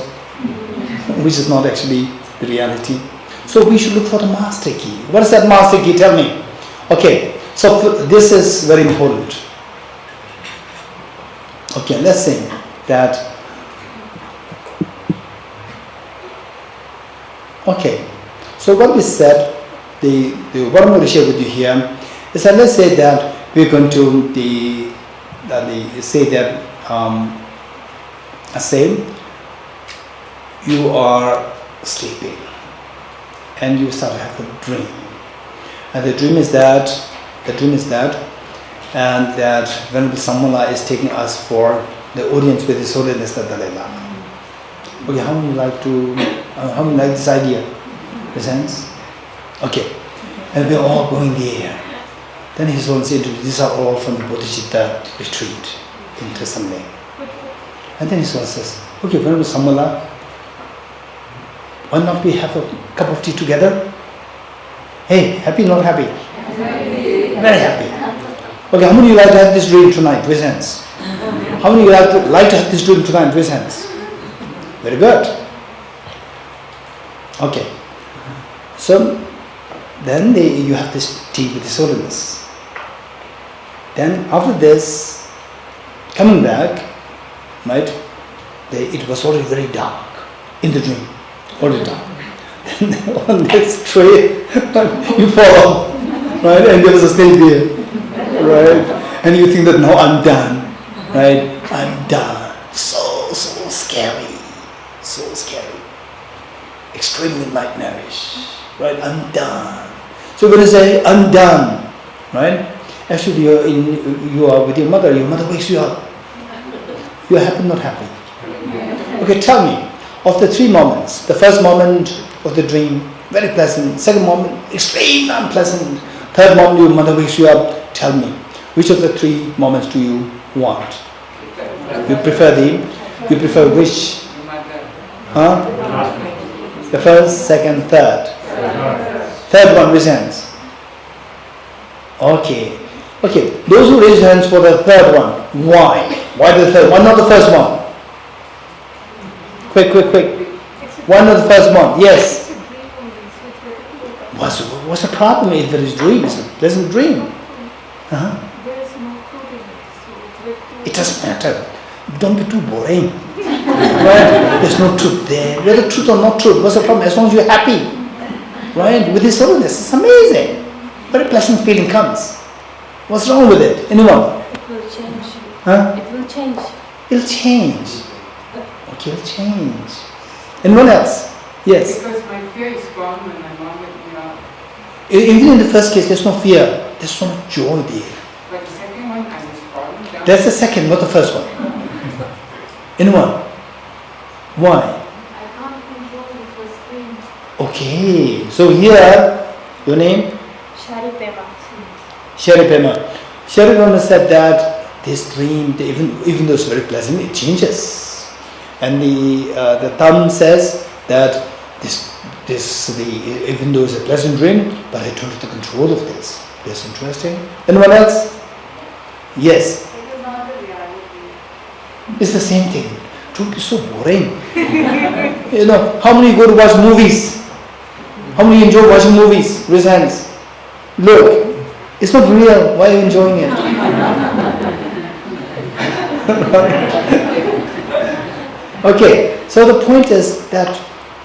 which is not actually the reality. So we should look for the master key. What is that master key? Tell me. Okay, so this is very important. Okay, let's say that. Okay, so what we said, what I'm going to share with you here is that let's say that we're going to say you are sleeping and you start to have a dream, and the dream is that and that Venerable Samala is taking us for the audience with His Holiness the Dalai Lama. Okay, how many like this idea? The sense? Okay, and we're all going there. Then His Holiness introduced, these are all from the Bodhicitta retreat in Thosamling. And then His Holiness says, okay, Venerable Samala, why not we have a cup of tea together? Hey, happy, not happy? Very happy. Okay, how many of you like to have this dream tonight? Raise hands. How many of you like to have this dream tonight? Raise hands. Very good. Okay. So, then you have this tea with His Holiness. Then after this, coming back, right, it was already very dark in the dream. Already dark. On this tray, you fall, right? And there was a snake there, right? And you think that now I'm done, right? I'm done. So scary, extremely nightmarish, right? I'm done. So when you say I'm done, right? Actually, you are with your mother. Your mother wakes you up. You are happy, not happy? Okay, tell me. Of the 3 moments, the first moment of the dream, very pleasant. Second moment, extremely unpleasant. Third moment, your mother wakes you up. Tell me, which of the 3 moments do you want? You prefer which? Huh? The first, second, third. Third one, raise hands. Okay. Those who raise hands for the third one, why? Why the third? Why not the first one? Quick. Why not the first one? Yes. What's the problem if there is dream? It's a pleasant dream. It doesn't matter. Don't be too boring. Right? There's no truth there. Whether truth or not truth, what's the problem? As long as you're happy. Right? With His Holiness, it's amazing. Very pleasant feeling comes. What's wrong with it? Anyone? It will change. Huh? It will change. It'll change. Okay, it'll change. Anyone else? Yes. Because my fear is gone when my mom let me out. Even in the first case, there's no fear. There's so much joy there. But the second one, I was falling down. That's the second, not the first one. Anyone? Why? I can't control the first dream. Okay, so here, your name? Shari Pema. Sherry Pema said that this dream, even though it's very pleasant, it changes. And the thumb says that even though it's a pleasant dream, but I don't have the control of this. That's interesting. Anyone else? Yes. It is not the reality. It's the same thing. Truth is so boring. How many go to watch movies? How many enjoy watching movies? Raise hands. Look, it's not real. Why are you enjoying it? Okay, so the point is that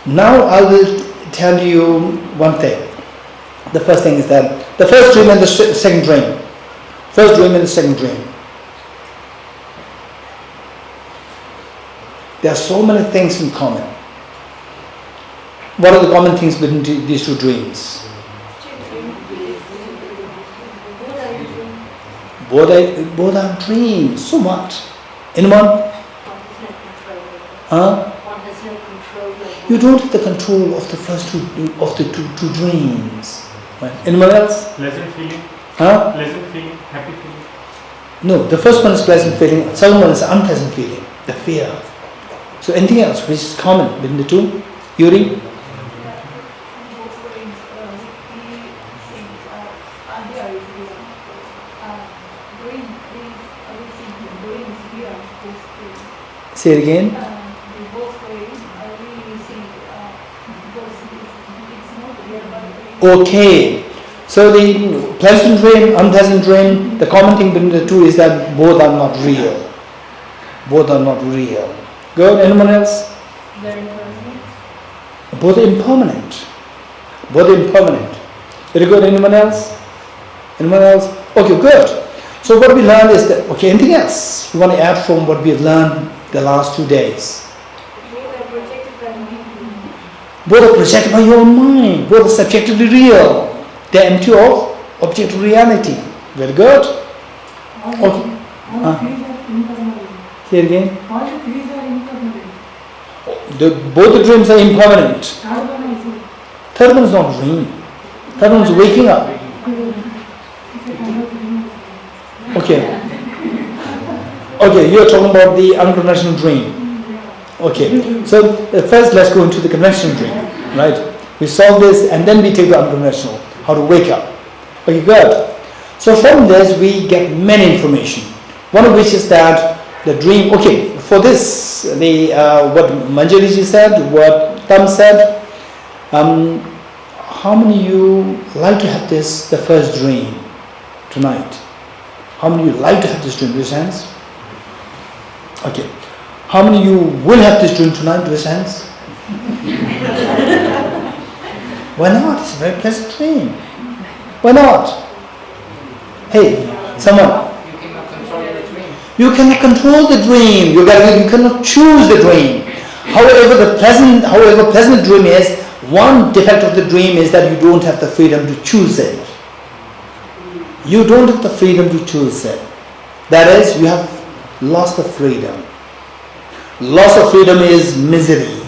now I will tell you one thing. The first thing is that the first dream and the second dream. First dream and the second dream. There are so many things in common. What are the common things between these 2 dreams? Both are dreams. So what? Anyone? Huh? You don't have the control of the first two dreams. Right. Anyone else? Pleasant feeling. Huh? Pleasant feeling. Happy feeling. No, the first one is pleasant feeling. The second one is unpleasant feeling. The fear. So anything else which is common between the 2? Yuri? Say it again. Okay. So the pleasant dream, unpleasant dream, the common thing between the 2 is that both are not real. Both are not real. Good. Anyone else? They're impermanent. Both are impermanent. Both are impermanent. Very good. Anyone else? Anyone else? Okay, good. So what we learned is that, okay, anything else you want to add from what we have learned the last 2 days? Both are projected by your mind. Both are subjectively real. They are empty of objective reality. Very good. Okay. All threes are impermanent. Say it again. All the threes are impermanent. Both the dreams are impermanent. Third one also. Third one is not dream. Third one is waking up. It's a kind of dream. Okay. Okay, you are talking about the unconventional dream. Okay. So first let's go into the conventional dream. Right? We solve this and then we take the unconventional. How to wake up. Okay, good. So from this we get many information. One of which is that the dream, okay, for this, what Manjariji said, what Tam said, how many of you like to have the first dream tonight? How many of you like to have this dream? Raise hands. Okay. How many of you will have this dream tonight? Raise hands. Why not? It's a very pleasant dream. Why not? Hey, someone. You cannot control the dream. You cannot control the dream. You cannot choose the dream. However pleasant dream is, one defect of the dream is that you don't have the freedom to choose it. You don't have the freedom to choose it. That is, you have lost the freedom. Loss of freedom is misery.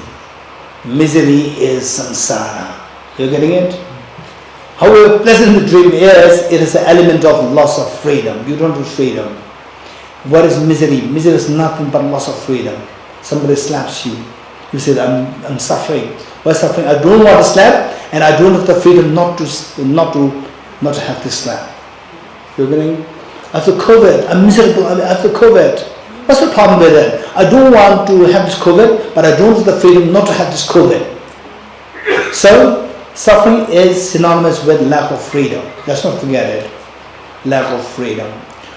Misery is samsara. You're getting it? However pleasant the dream is, it is the element of loss of freedom. You don't have freedom. What is misery? Misery is nothing but loss of freedom. Somebody slaps you. You say, I'm suffering. Why suffering? I don't want to slap, and I don't have the freedom not to have this slap. You're getting? I feel COVID. I'm miserable. I feel COVID. What's the problem with it? I don't want to have this COVID, but I don't have the freedom not to have this COVID. So, suffering is synonymous with lack of freedom. Let's not forget it. Lack of freedom.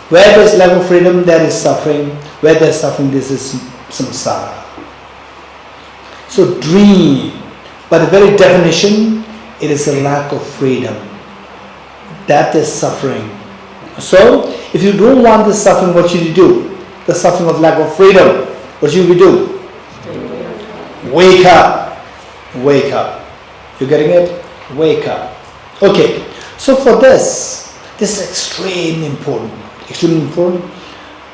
Where there is lack of freedom, there is suffering. Where there is suffering, this is samsara. So dream, by the very definition, it is a lack of freedom. That is suffering. So, if you don't want this suffering, what should you do? The suffering of lack of freedom. What should we do? Wake up. Wake up. You getting it? Wake up. Okay. So for this is extremely important. Extremely important.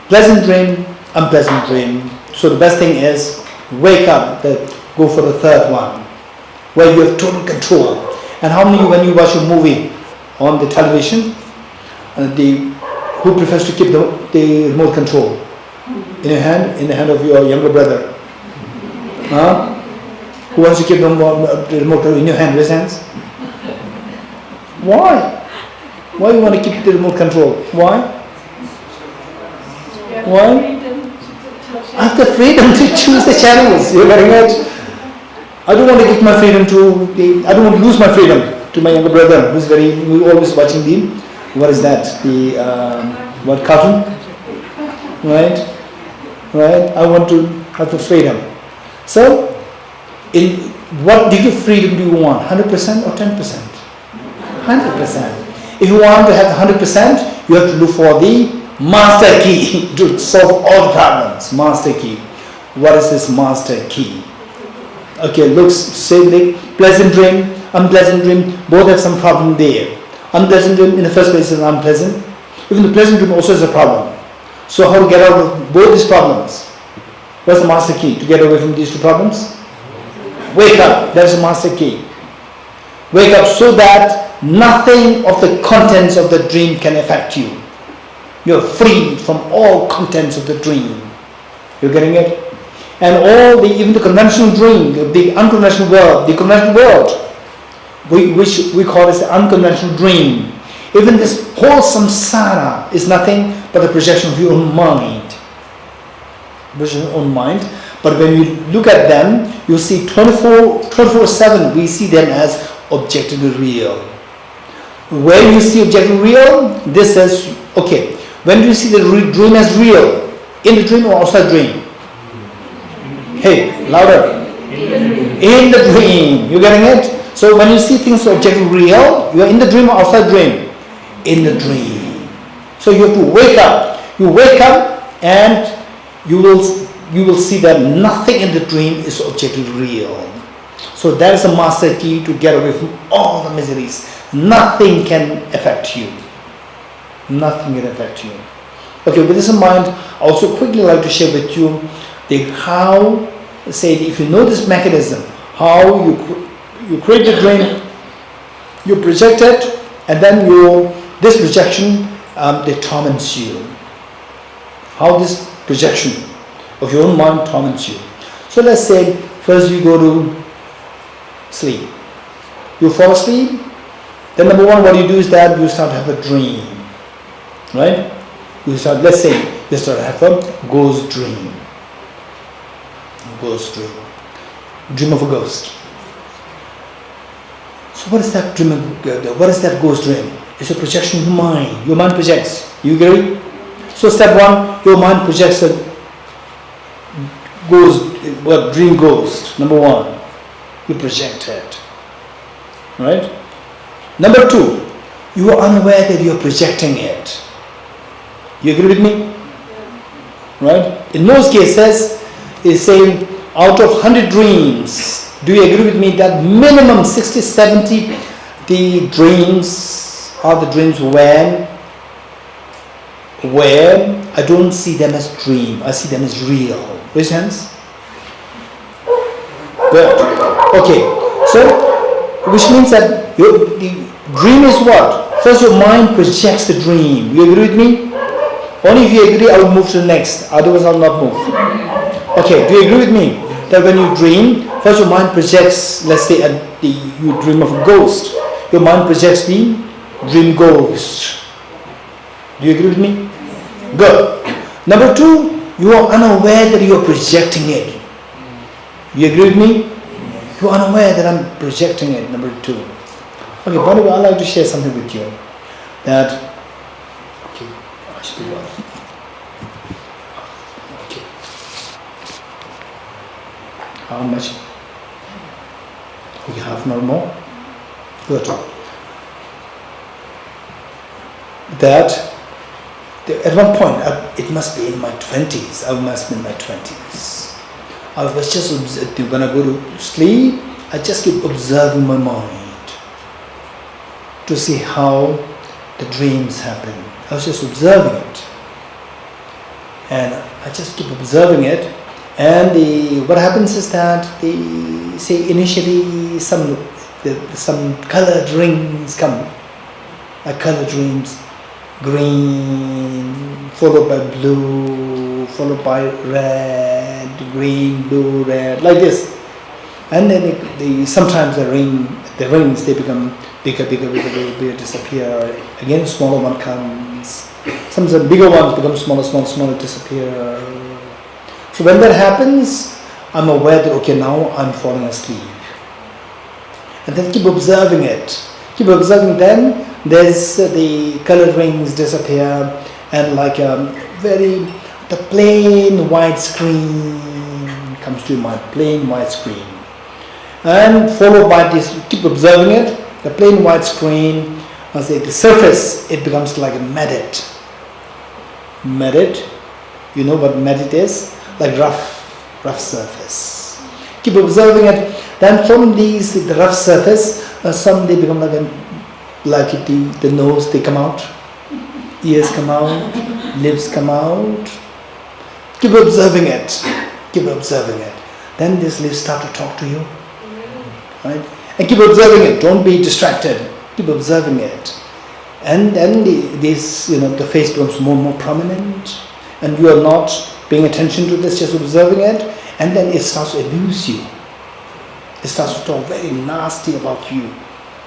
Pleasant dream, unpleasant dream. So the best thing is wake up. Go for the third one, where you have total control. And how many, when you watch a movie on the television, who prefers to keep the remote control in your hand, in the hand of your younger brother? Huh? Who wants to keep the remote control in your hand? Raise hands. Why? Why you want to keep the remote control? Why? Why? I have the freedom to choose the channels. You're getting it? I don't want to give my freedom I don't want to lose my freedom to my younger brother who's always watching what is that? What cartoon? Right? I want to have the freedom. So, what degree of freedom do you want? 100% or 10%? 100%. If you want to have 100%, you have to look for the master key to solve all the problems. Master key. What is this master key? Okay, looks, say like pleasant dream, unpleasant dream, both have some problem there. Unpleasant dream in the first place is unpleasant. Even the pleasant dream also is a problem. So how to get out of both these problems? What's the master key to get away from these two problems? Wake up. That's the master key. Wake up so that nothing of the contents of the dream can affect you. You're free from all contents of the dream. You're getting it? And even the conventional dream, the unconventional world, the conventional world, which we call as the unconventional dream. Even this whole samsara is nothing but the projection of your own mind. But when you look at them, you see 24/7, we see them as objectively real. When you see objectively real, this is, okay, when do you see the dream as real? In the dream or outside dream? Hey, louder. In the dream. You getting it? So when you see things objectively real, you are in the dream or outside dream? In the dream. So you have to wake up. You wake up and you will see that nothing in the dream is objectively real. So that is a master key to get away from all the miseries. Nothing can affect you. Nothing can affect you. Okay, with this in mind, I also quickly like to share with you how, say, if you know this mechanism, how you create the dream, you project it, and then this projection they torments you. How this projection of your own mind torments you. So let's say first you go to sleep. You fall asleep, then number one, what you do is that you start to have a dream, right? You start to have a ghost dream. Ghost dream. Dream of a ghost. So what is that dream? What is that ghost dream? It's a projection of your mind. Your mind projects. You agree? So step one, your mind projects a ghost, dream ghost. Number one, you project it. Right? Number two, you are unaware that you are projecting it. You agree with me? Right? In most cases, it's saying out of 100 dreams, do you agree with me that minimum 60, 70 the dreams are the dreams where I don't see them as dream, I see them as real. Raise hands. Good. Okay. So, which means that the dream is what? First your mind projects the dream. You agree with me? Only if you agree I will move to the next. Otherwise I will not move. Okay, do you agree with me? That when you dream, first your mind projects, let's say you dream of a ghost. Your mind projects the dream ghost. Do you agree with me? Good. Number two, you are unaware that you are projecting it. You agree with me? You are unaware that I'm projecting it. Number two. Okay, by the way, I'd like to share something with you. That, okay, I should do what? Okay. How much? Okay, half an hour more? Good. At one point, it must be in my 20s. I must be in my 20s. I was just, when I go to sleep, I just keep observing my mind to see how the dreams happen. I was just observing it. And I just keep observing it. And what happens is that say initially some colored rings come, like colored dreams, green, followed by blue, followed by red, green, blue, red, like this. And then sometimes the rings they become bigger, disappear. Again, smaller one comes. Sometimes the bigger ones become smaller, disappear. So when that happens, I'm aware that okay, now I'm falling asleep. And then keep observing it. Keep observing. Then there's the colored rings disappear, and like the plain white screen comes to my plain white screen, and followed by this. Keep observing it. The plain white screen, I say the surface, it becomes like a medet. Medet, you know what medet is? Like rough surface. Keep observing it. Then from the rough surface, some they become like the nose, they come out, ears come out, lips come out. Keep observing it. Keep observing it. Then these lips start to talk to you, right? And keep observing it. Don't be distracted. Keep observing it. And then the face becomes more and more prominent, and you are not paying attention to this, just observing it, and then it starts to abuse you. It starts to talk very nasty about you,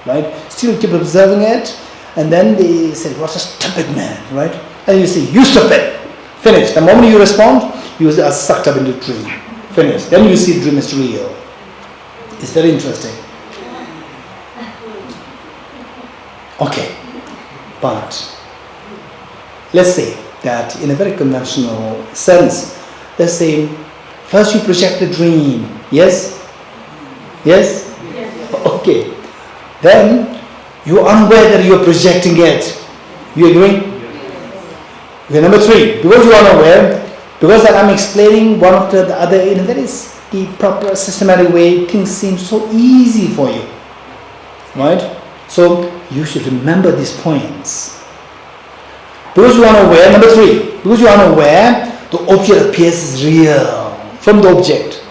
right? Still keep observing it, and then they say, "What a stupid man," right? And you say, "You stupid." Finish. The moment you respond, you are sucked up into the dream. Finish. Then you see the dream is real. It's very interesting. Okay, but let's say that in a very conventional sense, let's say first you project the dream. Yes? Yes? Okay. Then you are unaware that you are projecting it. You agree? Okay, number three, because you are unaware, because that I'm explaining one after the other in a very proper systematic way, things seem so easy for you. Right? So you should remember these points. Because you are unaware, number 3, because you are unaware, the object appears real from the object.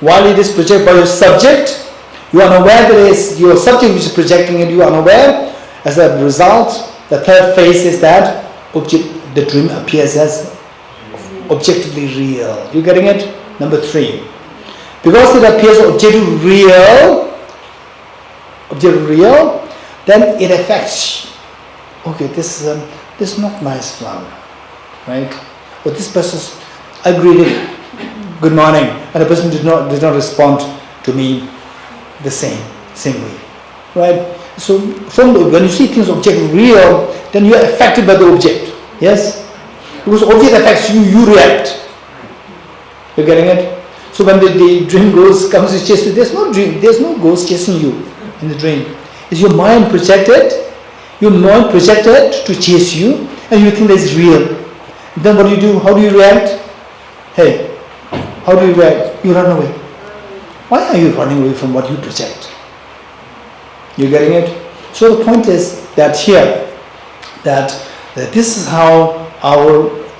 While it is projected by your subject, you are unaware that it is your subject which is projecting it, you are unaware. As a result, the third phase is that the dream appears as objectively real. You getting it? Number 3. Because it appears objectively real, then it affects. Okay, this is not nice flower, right? But this person, I greeted, good morning, and the person did not respond to me the same way, right? So when you see things objectively real, then you are affected by the object. Yes, because object affects you, you react. You're getting it? So when the dream ghost comes to chase you, there's no dream, there's no ghost chasing you in the dream. It's your mind projected to chase you, and you think that it's real. Then what do you do? How do you react? Hey, how do you react? You run away. Why are you running away from what you project? You're getting it? So the point is that here, that this is how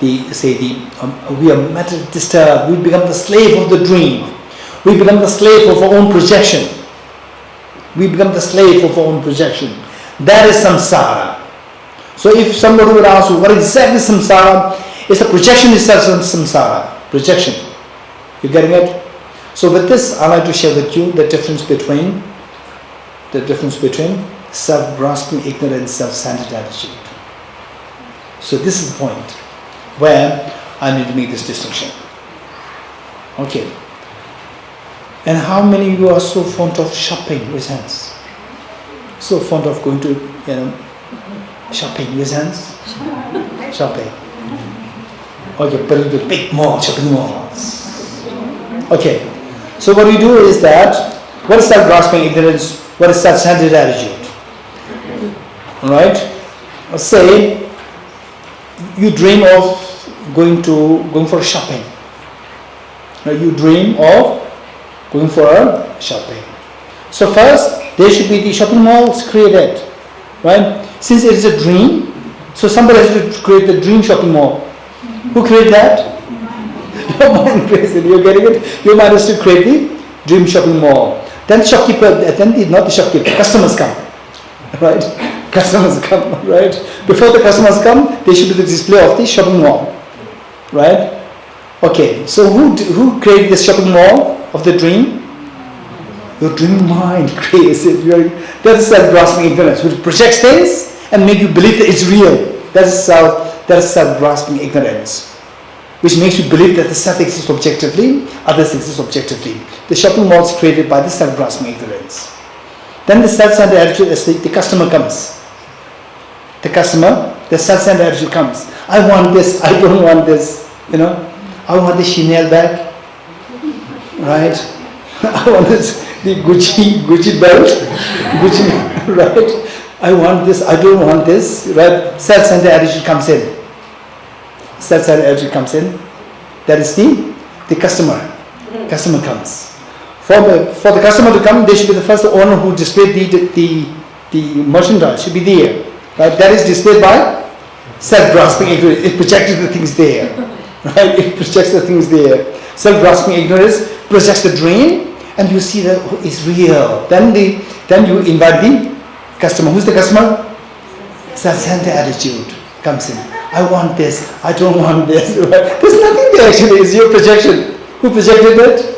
we are mentally disturbed. We become the slave of the dream. We become the slave of our own projection. That is samsara. So if somebody would ask you, what exactly is samsara? It's a projection itself, samsara. Projection. You getting it? So with this, I'd like to share with you the difference between self-grasping ignorance, self-centered attitude. So this is the point where I need to make this distinction. Okay. And how many of you are so fond of shopping? Raise hands. So fond of going to, shopping. Raise hands. Shopping. Okay, but the big mall, shopping malls. Okay. So what we do is that, what is self-grasping ignorance? What is self-centered attitude? Alright? Say, you dream of going for shopping. You dream of going for a shopping. So first, there should be the shopping malls created. Right? Since it is a dream, so somebody has to create the dream shopping mall. Who created that? Your mind creates it. You're getting it? Your mind has to create the dream shopping mall. Then not the shopkeeper, customers come. Right? Customers come, right? Before the customers come, there should be the display of the shopping mall. Right? Okay, so who created this shopping mall of the dream? Your dream mind creates it. That is self-grasping ignorance, which projects things and make you believe that it's real. That is self-grasping ignorance, which makes you believe that the self exists objectively, others exist objectively. The shopping mall is created by the self-grasping ignorance. Then the self-centered attitude is the customer comes. The self-centered attitude comes. I want this, I don't want this, I want the Chanel bag, right? I want the Gucci belt, right? I want this, I don't want this, right? Self-centered attitude comes in. That is the customer. Customer comes. For the customer to come, they should be the first owner who displayed the merchandise should be there. Right? That is displayed by self-grasping ignorance. It projected the things there. Right? It projects the things there. Self-grasping ignorance projects the dream, and you see that it's real. Then you invite the customer. Who's the customer? Self-centered attitude comes in. I want this. I don't want this. Right? There's nothing there actually. It's your projection. Who projected it?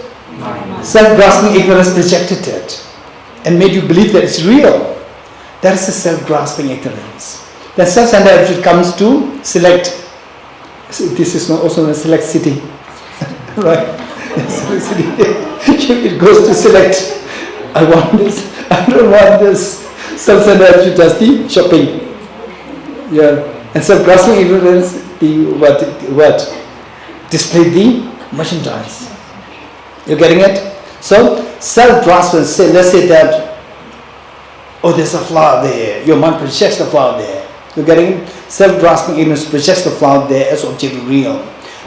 Self-grasping ignorance projected it and made you believe that it's real. That is the self-grasping ignorance. Then self-centered attitude comes to select. This is also a select city. Right? It goes to select. I want this. I don't want this. Self-centered attitude does the shopping. Yeah. And self-grasping ignorance, what? Display the merchandise. You're getting it? So, self-grasping, let's say that, there's a flower there. Your mind projects the flower there. You're getting it? Self-grasping ignorance projects the flower there as objectively real.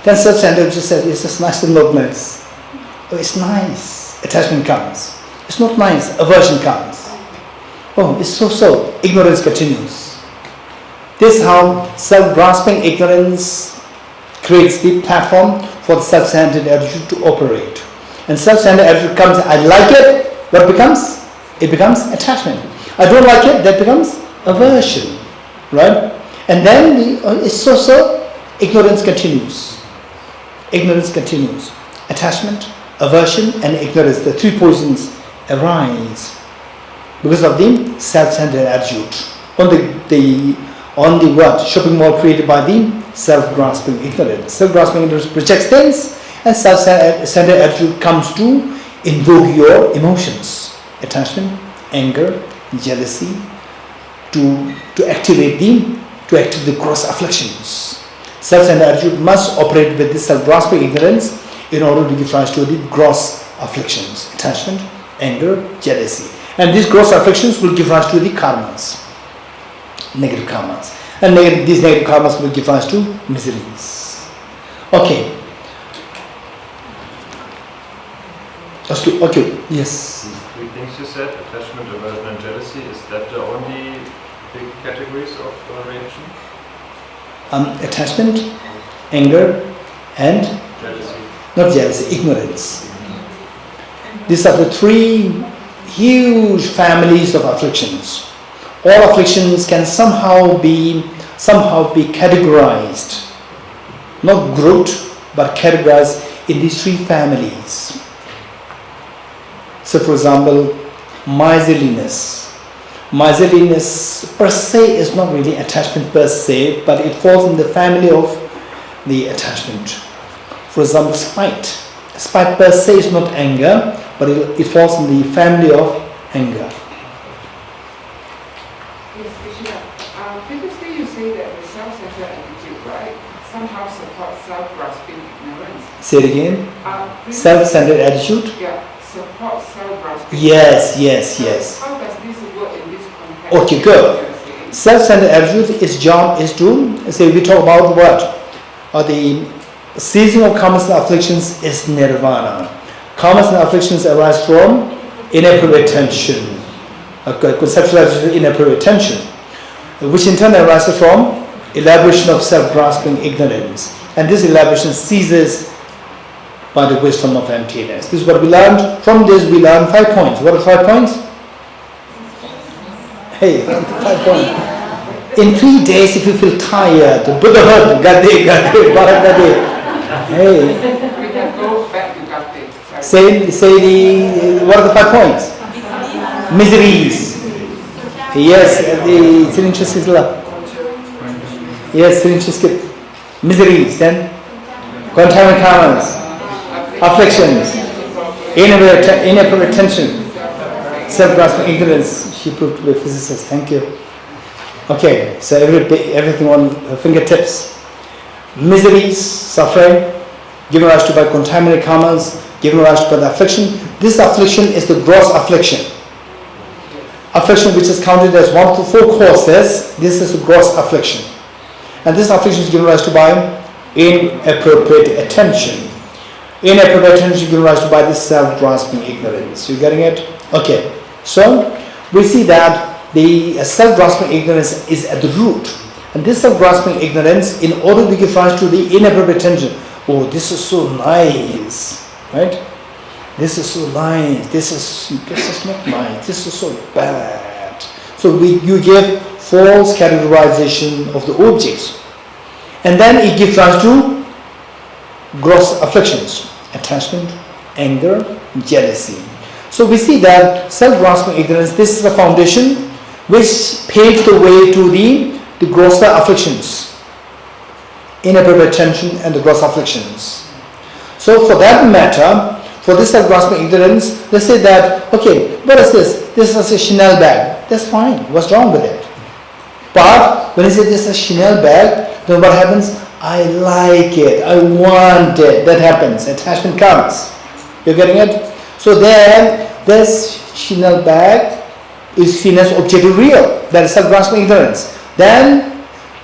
Then self-centered just says, it's just nice and not nice. Oh, it's nice. Attachment comes. It's not nice. Aversion comes. Oh, it's so. Ignorance continues. This is how self-grasping ignorance creates the platform for the self-centered attitude to operate. And self-centered attitude comes, I like it, what becomes? It becomes attachment. I don't like it, that becomes aversion, right? And then it's also ignorance continues. Ignorance continues. Attachment, aversion, and ignorance, the three poisons arise because of the self-centered attitude on the what? Shopping mall created by the self-grasping ignorance. Self-grasping ignorance projects things, and self-centered attitude comes to invoke your emotions, attachment, anger, jealousy, to activate the gross afflictions. Self-centered attitude must operate with this self-grasping ignorance in order to give rise to the gross afflictions, attachment, anger, jealousy. And these gross afflictions will give rise to the karmas, negative karmas. And these negative karmas will give rise to miseries. Okay. Okay, yes. These three things you said, attachment, aversion and jealousy, is that the only big categories of reaction? Attachment, anger, and Jealousy. not jealousy, ignorance. These are the three huge families of afflictions. All afflictions can somehow be categorized, not grouped, but categorized in these three families. So, for example, miserliness. Miserliness per se is not really attachment per se, but it falls in the family of the attachment. For example, spite. Spite per se is not anger, but it falls in the family of anger. Yes, Krishna. Previously you say that the self-centered attitude, right, somehow supports self-grasping ignorance. Say it again. Previously- Self-centered attitude. Yeah, supports self-grasping. Yes. So how does this work in this context? Okay, good. Self-centered attitude, its job is to say, we talk about what? Or the ceasing of karmas and afflictions is nirvana. Karmas and afflictions arise from inappropriate tension, conceptualization of inappropriate tension, which in turn arises from elaboration of self-grasping ignorance. And this elaboration ceases by the wisdom of emptiness. This is what we learned. From this we learned 5 points. What are 5 points? Hey, 5 points. In 3 days, if you feel tired, Buddhahood, Gade, Bharagade. Hey. We can go back to Gate. Say what are the 5 points? Miseries. Yes, the Sirincha Sisla. Yes, Sirincha Skip. Miseries. Then contaminant karmas, afflictions, inappropriate tension, self-grasping ignorance. She proved to be a physicist. Thank you. Okay, so everything on her fingertips. Miseries, suffering, given rise to by contaminated karmas, given rise to by the affliction. This affliction is the gross affliction. Affliction which is counted as 1 to 4 causes, this is a gross affliction. And this affliction is given rise to by inappropriate attention. Inappropriate attention is given rise to by this self-grasping ignorance. You getting it? Okay. So, we see that the self-grasping ignorance is at the root. And this self-grasping ignorance, in order to give rise to the inappropriate attention, oh, this is so nice, right? This is so nice. This is not nice. This is so bad. So you give false categorization of the objects, and then it gives rise to gross afflictions: attachment, anger, jealousy. So we see that self-grasping ignorance, this is the foundation which paves the way to the grosser afflictions, inappropriate attention and the gross afflictions. So for that matter, for this self-grasping ignorance, let's say that, okay, what is this? This is a Chanel bag. That's fine. What's wrong with it? But when you say this is a Chanel bag, then what happens? I like it. I want it. That happens. Attachment comes. You're getting it? So then, this Chanel bag is seen as objective real. That is self-grasping ignorance. Then,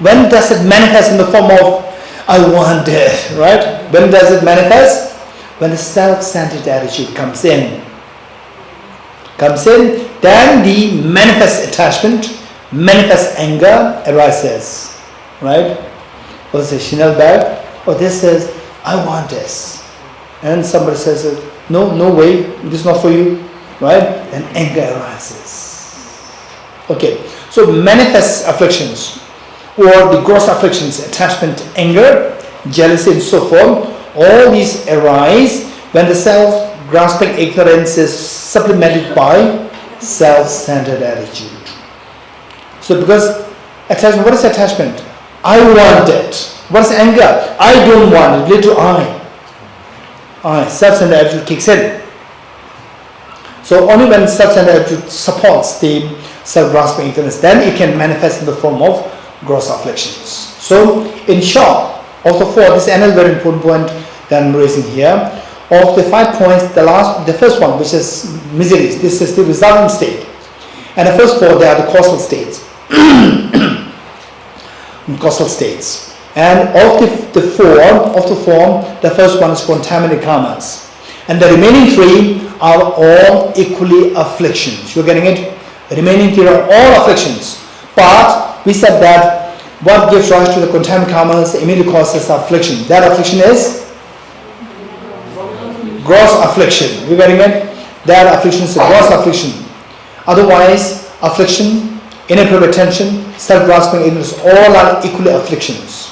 when does it manifest in the form of I want it, right? When does it manifest? When the self-centered attitude comes in, then the manifest attachment manifest anger arises, right? Or say Chanel bag, or this says, I want this. And somebody says, no way, this is not for you, right? Then anger arises. Okay, so manifest afflictions, or the gross afflictions, attachment, anger, jealousy, and so forth, all these arise when the self-grasping ignorance is supplemented by self-centered attitude. So because attachment, what is attachment? I want it. What is anger? I don't want it. Related to I. Self-centered attitude kicks in. So only when self-centered attitude supports the self-grasping ignorance, then it can manifest in the form of gross afflictions. So in short, of the four, this is another very important point that I'm raising here. Of the 5 points, the first one, which is miseries, this is the resultant state. And the first four, they are the causal states. Causal states. And of the four, the first one is contaminated karmas. And the remaining three are all equally afflictions. You're getting it? The remaining three are all afflictions. But we said that what gives rise to the contaminated karmas immediately causes affliction. That affliction is gross affliction. You getting it? That affliction is a gross affliction. Otherwise, affliction, inappropriate attention, self-grasping ignorance, all are equally afflictions.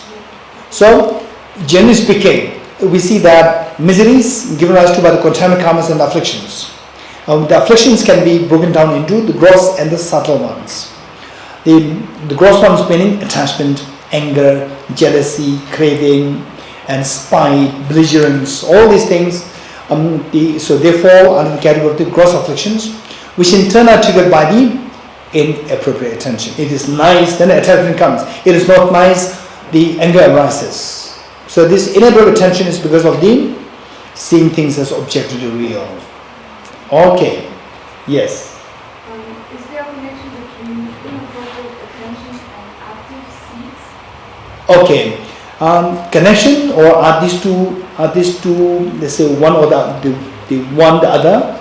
So, generally speaking, we see that miseries given rise to by the contaminated karmas and the afflictions. The afflictions can be broken down into the gross and the subtle ones. The gross ones meaning attachment, anger, jealousy, craving, and spite, belligerence, all these things. So they fall under the category of the gross afflictions, which in turn are triggered by the inappropriate attention. It is nice, then attachment comes. It is not nice, the anger arises. So this inappropriate attention is because of the seeing things as objectively real. Okay. Yes. Is there a connection between inappropriate attention and active seeds? Okay. Connection, or are these two, let's say one or the one the other?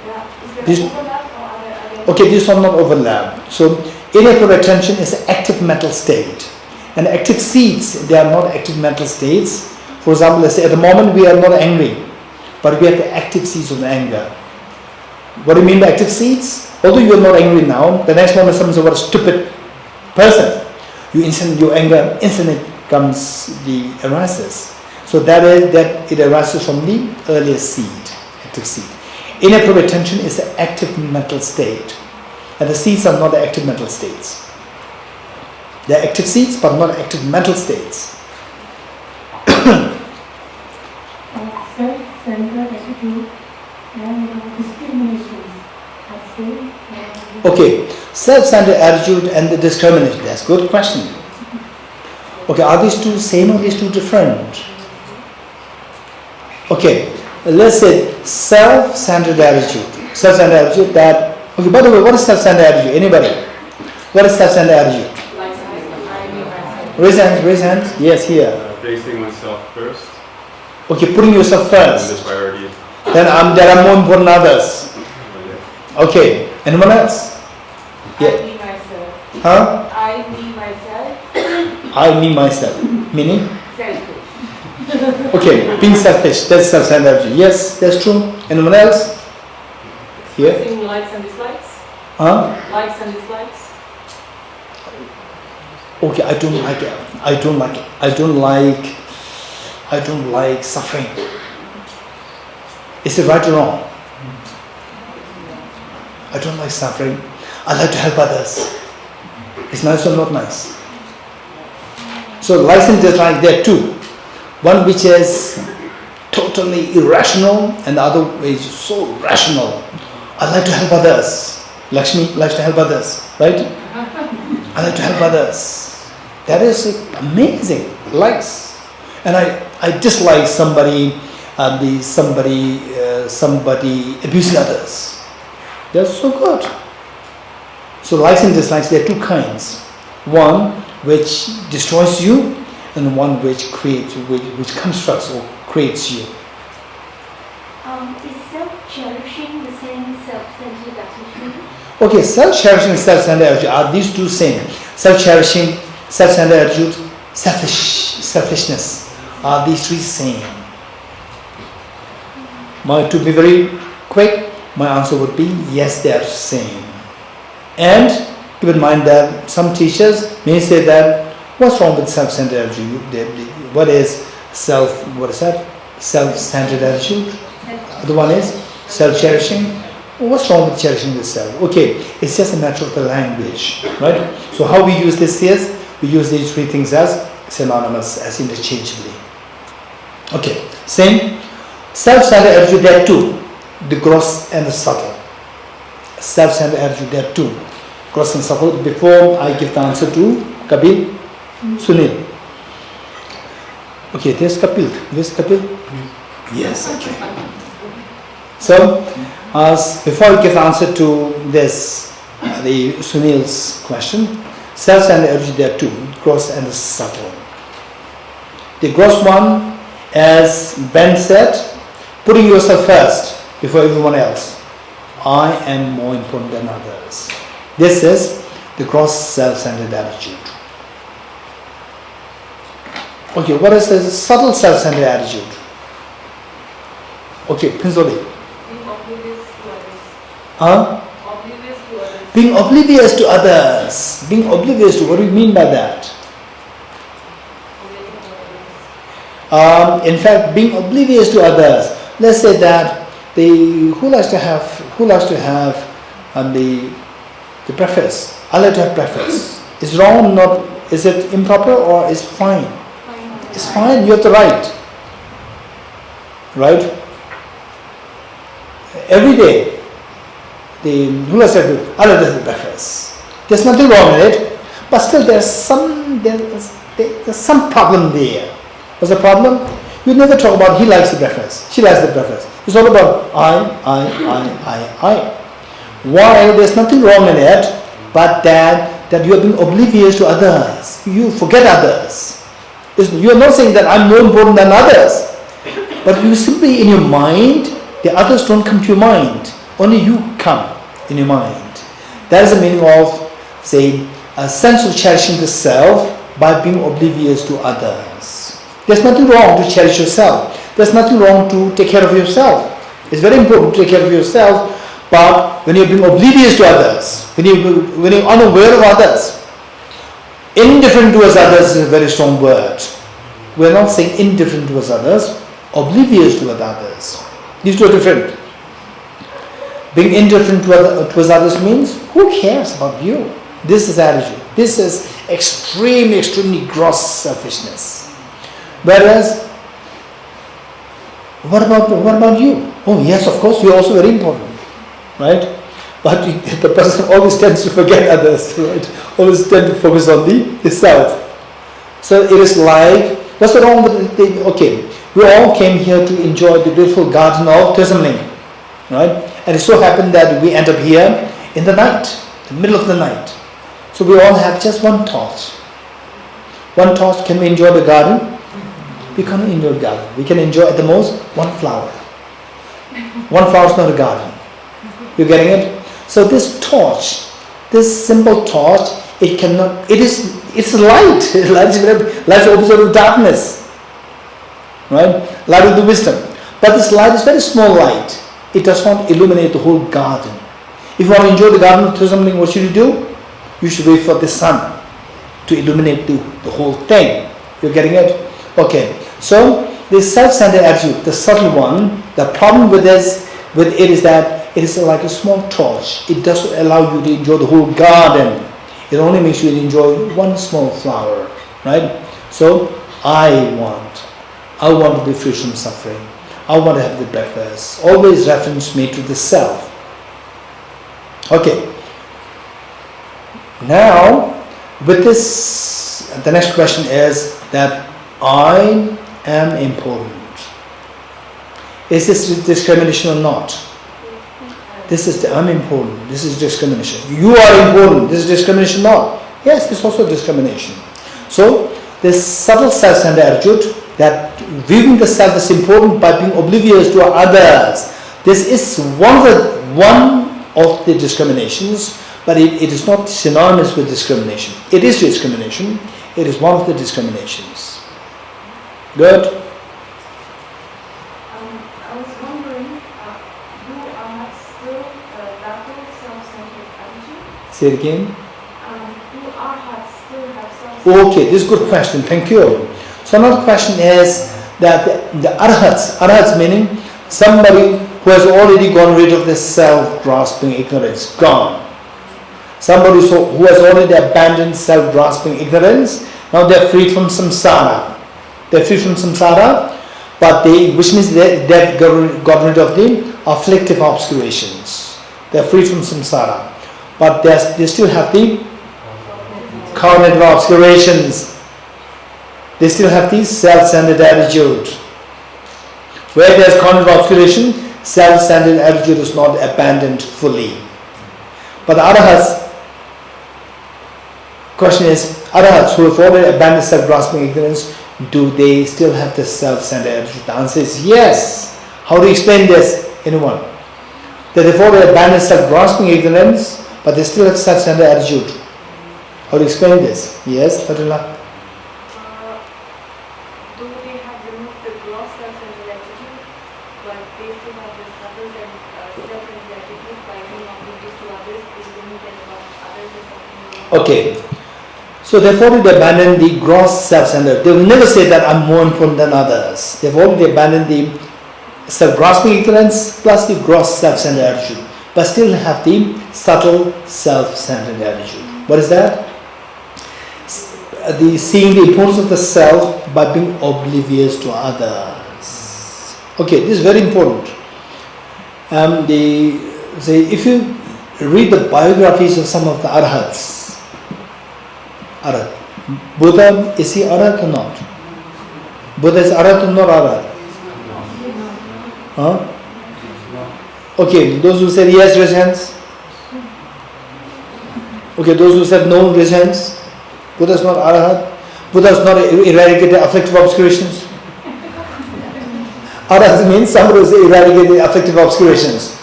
Yeah. Is This- there overlap or are there Okay, these are not overlap. So inappropriate attention is an active mental state. And active seeds, they are not active mental states. For example, let's say at the moment we are not angry, but we have the active seeds of the anger. What do you mean by active seeds? Although you are not angry now, the next moment someone says, what a stupid person. Your anger instantly arises. So that it arises from the earlier seed, active seed. Inappropriate attention is an active mental state. And the seeds are not the active mental states. They are active seeds but not active mental states. self-centered attitude and discrimination? Okay, self-centered attitude and the discrimination. That's a good question. Okay, are these two same or these two different? Okay, let's say self-centered attitude. Self-centered attitude that, okay, by the way, what is self-centered attitude? Anybody? What is self-centered attitude? Raise hands. Yes, here. Placing oneself first. Okay, putting yourself first. The priority. Then there are more important others. Okay, anyone else? I me myself. Huh? I me myself. I, me, myself. Meaning? Selfish. Okay, being selfish, that's self-centered attitude. Yes, that's true. Anyone else? Here? Expressing likes and dislikes. Huh? Likes and dislikes. Okay, I don't like it. I don't like suffering. Is it right or wrong? I don't like suffering. I like to help others. It's nice or not nice? So likes and dislikes, there are two. One which is totally irrational and the other is so rational. I like to help others. Lakshmi likes to help others, right? I like to help others. That is amazing. Likes. And I dislike somebody abusing others. They're so good. So likes and dislikes, there are two kinds. One which destroys you, and one which constructs or creates you. Is self-cherishing the same self-centered attitude? Okay, self-cherishing, self-centered attitude, are these two same? Self-cherishing, self-centered attitude, selfishness, are these three same? To be very quick, my answer would be yes, they are same. And keep in mind that some teachers may say that what's wrong with self-centered attitude? What is self-centered attitude? The other one is self-cherishing. What's wrong with cherishing the self? Okay, it's just a matter of the language, right? So how we use this is, we use these three things as synonymous, as interchangeably. Okay, same. Self-centered attitude, there are two, the gross and the subtle. Self-centered attitude, there are two, gross and subtle. Before I give the answer to Kapil, Sunil. Okay, there's Kapil. Where's Kapil? Yes, okay. So, before I give the answer to this, the Sunil's question, self-centered attitude, there are two, gross and the subtle. The gross one, as Ben said, putting yourself first before everyone else. I am more important than others. This is the gross self-centered attitude. Okay, what is the subtle self-centered attitude? Okay, Pinzoli. Being oblivious to others. Being oblivious to, what do you mean by that? In fact, being oblivious to others. Let's say that who likes to have the preface? I like to have preface. Is wrong? Not? Is it improper or is fine? It's fine. You have the right. Right? Every day. Who likes to have I like to have the preface. There's nothing wrong with it, but still there's some problem there. What's the problem? You never talk about he likes the preface, she likes the preface. It's all about I. While there's nothing wrong in it, but that you are being oblivious to others. You forget others. You are not saying that I'm more important than others, but you simply in your mind, the others don't come to your mind. Only you come in your mind. That is the meaning of, say, a sense of cherishing the self by being oblivious to others. There's nothing wrong to cherish yourself. There's nothing wrong to take care of yourself. It's very important to take care of yourself, but when you're being oblivious to others, when you're unaware of others, indifferent towards others is a very strong word. We're not saying indifferent towards others, oblivious towards others. These two are different. Being indifferent towards others means, who cares about you? This is attitude. This is extremely gross selfishness. Whereas, what about you? Oh yes, of course, you're also very important, right? But the person always tends to forget others, right? Always tend to focus on the self. So it is like, what's wrong with the, okay, we all came here to enjoy the beautiful garden of Thosamling, right? And it so happened that we end up here in the night, the middle of the night. So we all have just one torch. One torch, can we enjoy the garden? We can't enjoy the garden. We can enjoy at the most one flower. One flower is not a garden. You're getting it? So this torch, this simple torch, it's light. Light's opposite of darkness. Right? Light of the wisdom. But this light is very small light. It does not illuminate the whole garden. If you want to enjoy the garden of Thosamling, what should you do? You should wait for the sun to illuminate the whole thing. You're getting it? Okay. So this self-centered attitude, the subtle one, the problem with it is that it is like a small torch. It doesn't allow you to enjoy the whole garden. It only makes you enjoy one small flower. Right? So I want to be free from suffering. I want to have the breakfast. Always reference made to the self. Okay. Now, with this, the next question is that I am important. Is this discrimination or not? This is I'm important. This is discrimination. You are important. This is discrimination or not? Yes, this is also discrimination. So, this subtle self-centered attitude that viewing the self as important by being oblivious to others. This is one of the discriminations, but it is not synonymous with discrimination. It is discrimination. It is one of the discriminations. Good? I was wondering, do arhats still battle self-centered attitude? Say it again. Do arhats still have self-centered? Okay, this is a good question. Thank you. So another question is that the arhats meaning somebody who has already gone rid of this self-grasping ignorance, gone. Somebody who has already abandoned self-grasping ignorance, now they are freed from samsara. They are freed from samsara, but which means they have got rid of the afflictive obscurations. They are freed from samsara, but they still have the cognitive obscurations. They still have the self-centered attitude. Where there is cognitive obscuration, self-centered attitude is not abandoned fully. But the arhats, question is, arhats who have already abandoned self-grasping ignorance, do they still have the self-centered attitude? The answer is yes. How do you explain this? Anyone? That they've already abandoned self-grasping ignorance, but they still have self-centered attitude. How do you explain this? Yes, Fatullah? Do they have removed the gross self-centered attitude, but they still have the subtle and self-centered attitude by being oblivious to others, they don't get about others or something? Okay. So they've already abandoned the gross self-centered. They will never say that I'm more important than others. They've already abandoned the self-grasping ignorance plus the gross self-centered attitude, but still have the subtle self-centered attitude. What is that? The seeing the importance of the self by being oblivious to others. Okay, this is very important. If you read the biographies of some of the arhats, Buddha, is he arhat or not? Buddha is arhat or not arhat? Huh? Okay, those who said yes, raise hands. Okay, those who said no, raise hands. Buddha is not arhat. Buddha is not eradicated afflictive obscurations. Arhat means somebody who has eradicated afflictive obscurations.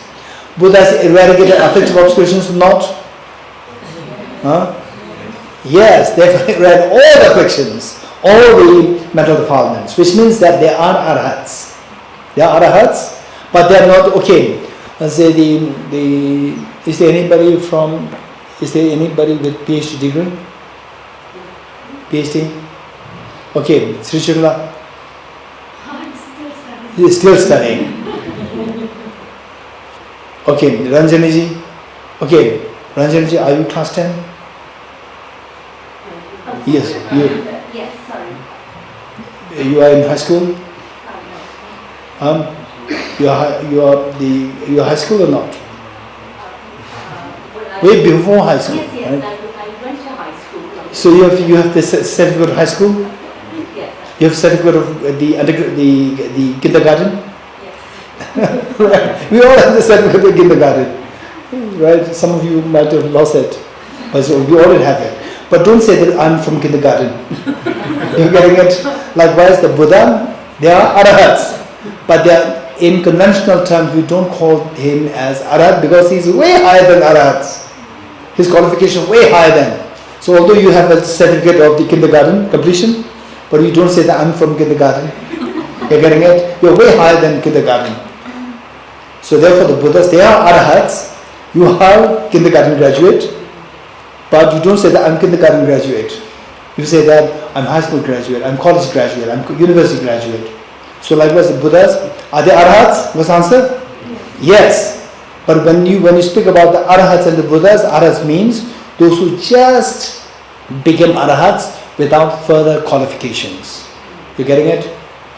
Buddha has eradicated afflictive obscurations, not? Huh? Yes, they have eradicated all the afflictions, all the mental defilements, which means that they are arhats. They are arhats, but they are not okay. Let's say is there anybody with PhD degree? PhD? Okay, Sri Shukla? I'm still studying. He is still studying. Okay, Ranjaniji? Okay, Ranjaniji, are you class 10? Yes, Yes, sorry. you are in high school? You are high school or not? Way before high school, Yes, right? I went to high school. So you have the certificate of high school? Yes. You have certificate of the kindergarten? Yes. We all have the certificate of kindergarten, right? Some of you might have lost it, but so we all have it. But don't say that I'm from kindergarten. You're getting it? Likewise, the Buddha, they are arhats, but they are, in conventional terms, we don't call him as arhat because he's way higher than arhats. His qualification way higher than. So although you have a certificate of the kindergarten completion, but you don't say that I'm from kindergarten. You're getting it? You're way higher than kindergarten. So therefore the Buddhas, they are arhats. You are kindergarten graduate, but you don't say that I'm kindergarten graduate. You say that I'm high school graduate, I'm college graduate, I'm university graduate. So likewise the Buddhas, are they arhats? What's the answer? Yes. But when you speak about the arhats and the Buddhas, arhats means those who just became arhats without further qualifications. You getting it?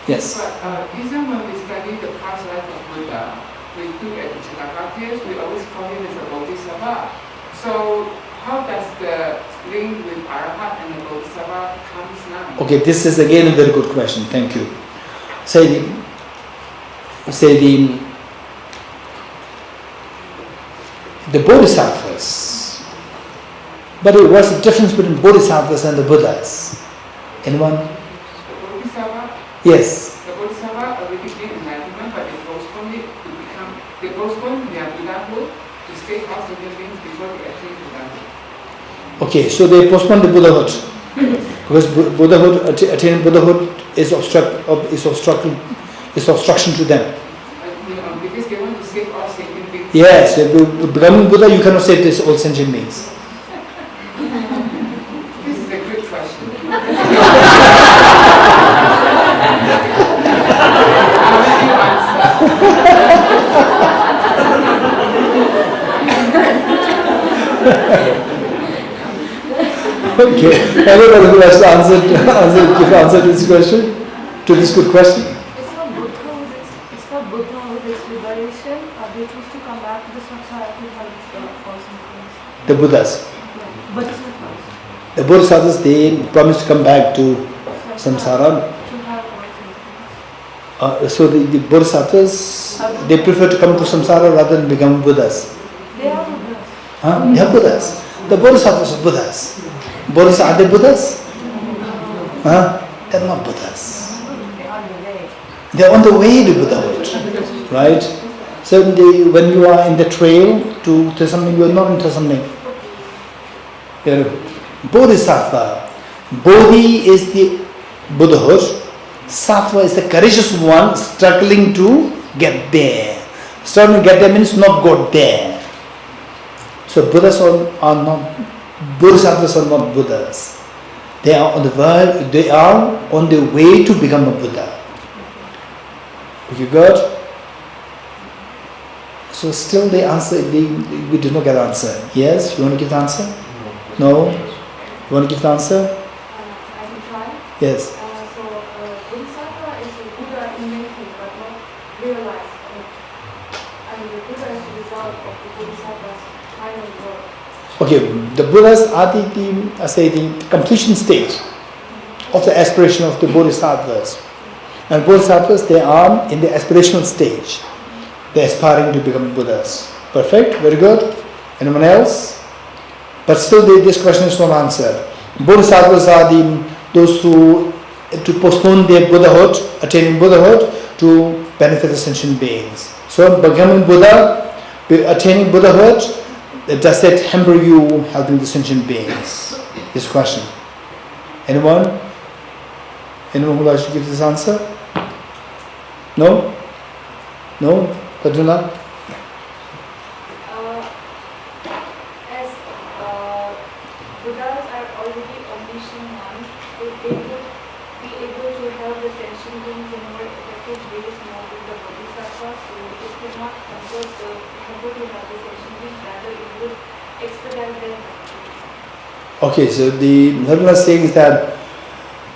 Yes. But isn't when we study the past life of Buddha, we look at the Chittakatyas, we always call him as a Bodhisattva. So how does the link with Arhat and the Bodhisattva comes now? Okay, this is again a very good question. Thank you. The Bodhisattvas. But what's the difference between Bodhisattvas and the Buddhas? Anyone? The Bodhisattva? Yes. The Bodhisattva already gained enlightenment, but they postponed it to become, they postponed their Buddhahood to to stay all sentient beings before we attain Buddhahood. Okay, so they postpone the Buddhahood because Buddhahood, attaining Buddhahood is obstruction to them. Because they want to save all sentient beings. Yes, becoming Buddha, you cannot save this all sentient beings. This is a good question. I'll let you answer. Okay, everybody who has to give answer to this question, to this good question. It's not Buddha with its liberation. They choose to come back to the samsara to help person. The Buddhas, Bodhisattvas. the Bodhisattvas, they promise to come back to samsara. To have all So the Bodhisattvas, they prefer to come to samsara rather than become Buddhas. They are Buddhas. Huh? They are Buddhas. The Bodhisattvas are Buddhas. Buddhas, are they Buddhas? Huh? They are not Buddhas. They are on the way to Buddhahood, right? So when you are in the trail to Thosamling, you are not in Thosamling. You are Bodhisattva. Bodhi is the Buddhahood. Sattva is the courageous one struggling to get there. Struggling to get there means not got there. So Buddhas are not, Bodhisattvas are not Buddhas. They are on the way to become a Buddha. You got? So still they answer, we did not get an answer. Yes? You want to give the answer? No? You want to give the answer? I can try. Yes. So Bodhisattva is a Buddha in making but not realized. And the Buddha is the result of the Bodhisattva's final work. Okay, the Buddhas are the completion stage of the aspiration of the Bodhisattvas. And Bodhisattvas, they are in the aspirational stage. They are aspiring to become Buddhas. Perfect? Very good. Anyone else? But still this question is not answered. Bodhisattvas are those who to postpone their Buddhahood, attaining Buddhahood to benefit the sentient beings. So becoming Buddha, attaining Buddhahood, does that hamper you helping the sentient beings? This question. Anyone? Anyone who likes to give this answer? No? No? Kaduna? As Buddhas are already omniscient ones, so they would be able to help the sentient beings in more effective ways more than the Bodhisattvas. So it will not comfort to help the sentient beings, rather it would expedite their activity. Okay, so the Nirmala is saying is that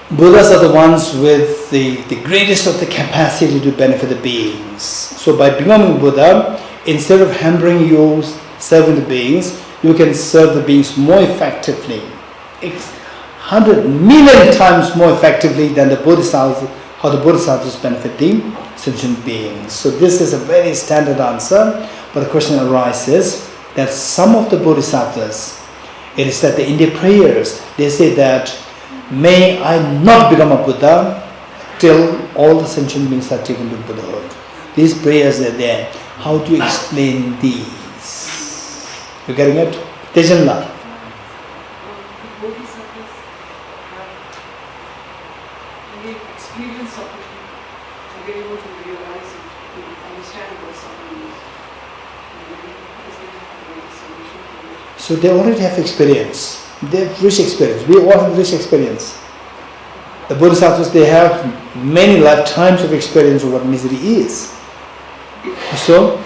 Buddhas are the ones with the greatest of the capacity to benefit the beings. So by becoming Buddha, instead of hampering you serving the beings, you can serve the beings more effectively. 100 million times more effectively than the Bodhisattvas, how the Bodhisattvas benefit the sentient beings. So this is a very standard answer, but the question arises that some of the Bodhisattvas, it is that in their prayers, they say that, may I not become a Buddha till all the sentient beings are taken to Buddhahood. These prayers are there. How do you explain these? You getting it? Tejanla. Bodhisattvas have the experience of it, and they're able to realize it, to understand what something is. So they already have experience. They have rich experience. We all have rich experience. The Bodhisattvas, they have many lifetimes of experience of what misery is. So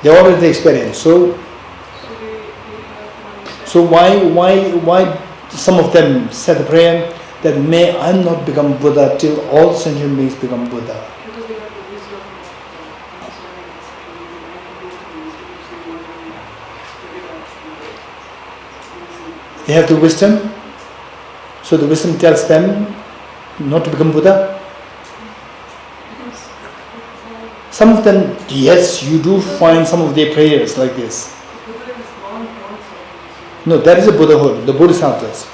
they already have the experience. So why some of them said the prayer that may I not become Buddha till all sentient beings become Buddha? Because they have the wisdom of understanding experience. They have the wisdom. So the wisdom tells them not to become Buddha. Some of them, yes, you do find some of their prayers like this. No, that is a Buddhahood, the Bodhisattvas.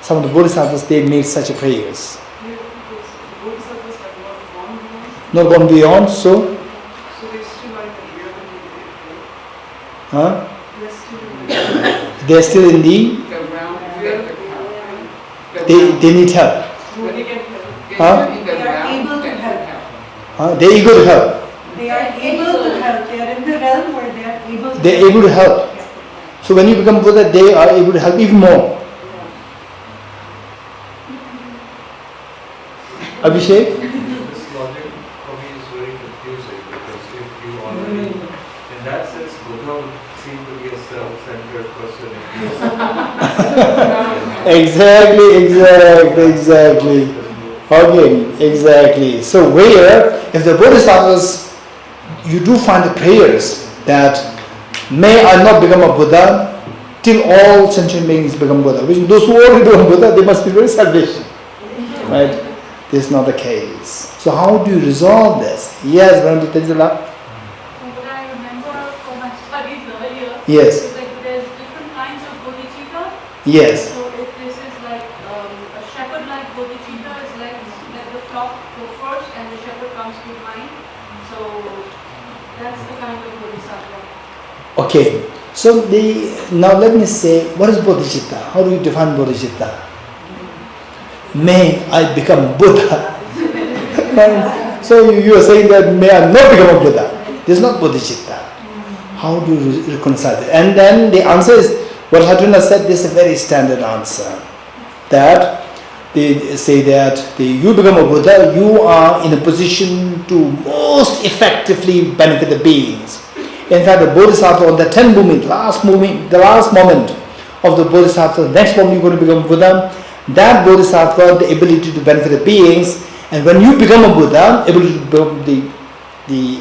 Some of the Bodhisattvas, they made such a prayers. Not gone beyond, so Huh? They're still in the They're still in the, The realm that the cow. they need help. When they get They're Huh? still in the They are realm able to that help. can help. Huh? They're eager to help. They are able to help. They are in the realm where they are able to They're able to help. Yeah. So when you become Buddha, they are able to help even more. Abhishek? This logic for me is very confusing because if you already, in that sense, Buddha would seem to be a self-centered person. Exactly. Okay, exactly. So where, if the Bodhisattvas, you do find the prayers that may I not become a Buddha till all sentient beings become Buddha. Which those who already become Buddha, they must be very selfish. Right? This is not the case. So how do you resolve this? Yes, Brahma Tenzila? What I remember from my studies earlier Yes. is like there's different kinds of bodhicitta. Yes. So if this is like a shepherd-like bodhicitta is like let the flock go first and the shepherd comes behind. So that's the kind of bodhisattva. Okay. So now let me say, what is Bodhicitta? How do you define Bodhicitta? May I become Buddha. So you are saying that may I not become a Buddha. This is not Bodhicitta. How do you reconcile it? And then the answer is, what Arjuna said, this is a very standard answer. That they say that you become a Buddha, you are in a position to most effectively benefit the beings. In fact, the Bodhisattva on the 10th moment, the last moment of the Bodhisattva, the next moment you're going to become Buddha, that Bodhisattva, the ability to benefit the beings, and when you become a Buddha, the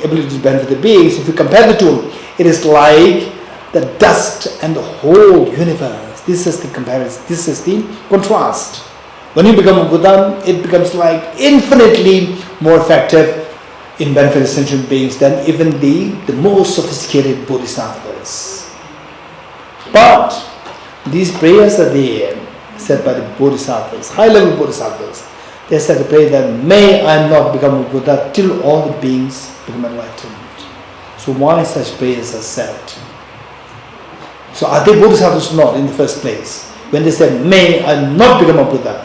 ability to benefit the beings, if you compare the two, it is like the dust and the whole universe. This is the comparison, this is the contrast. When you become a Buddha, it becomes like infinitely more effective in benefiting sentient beings than even the most sophisticated Bodhisattvas. But these prayers are there, said by the Bodhisattvas, high-level Bodhisattvas. They said to pray that may I not become a Buddha till all the beings become enlightened. So why such prayers are said? So are they Bodhisattvas or not in the first place? When they say may I not become a Buddha,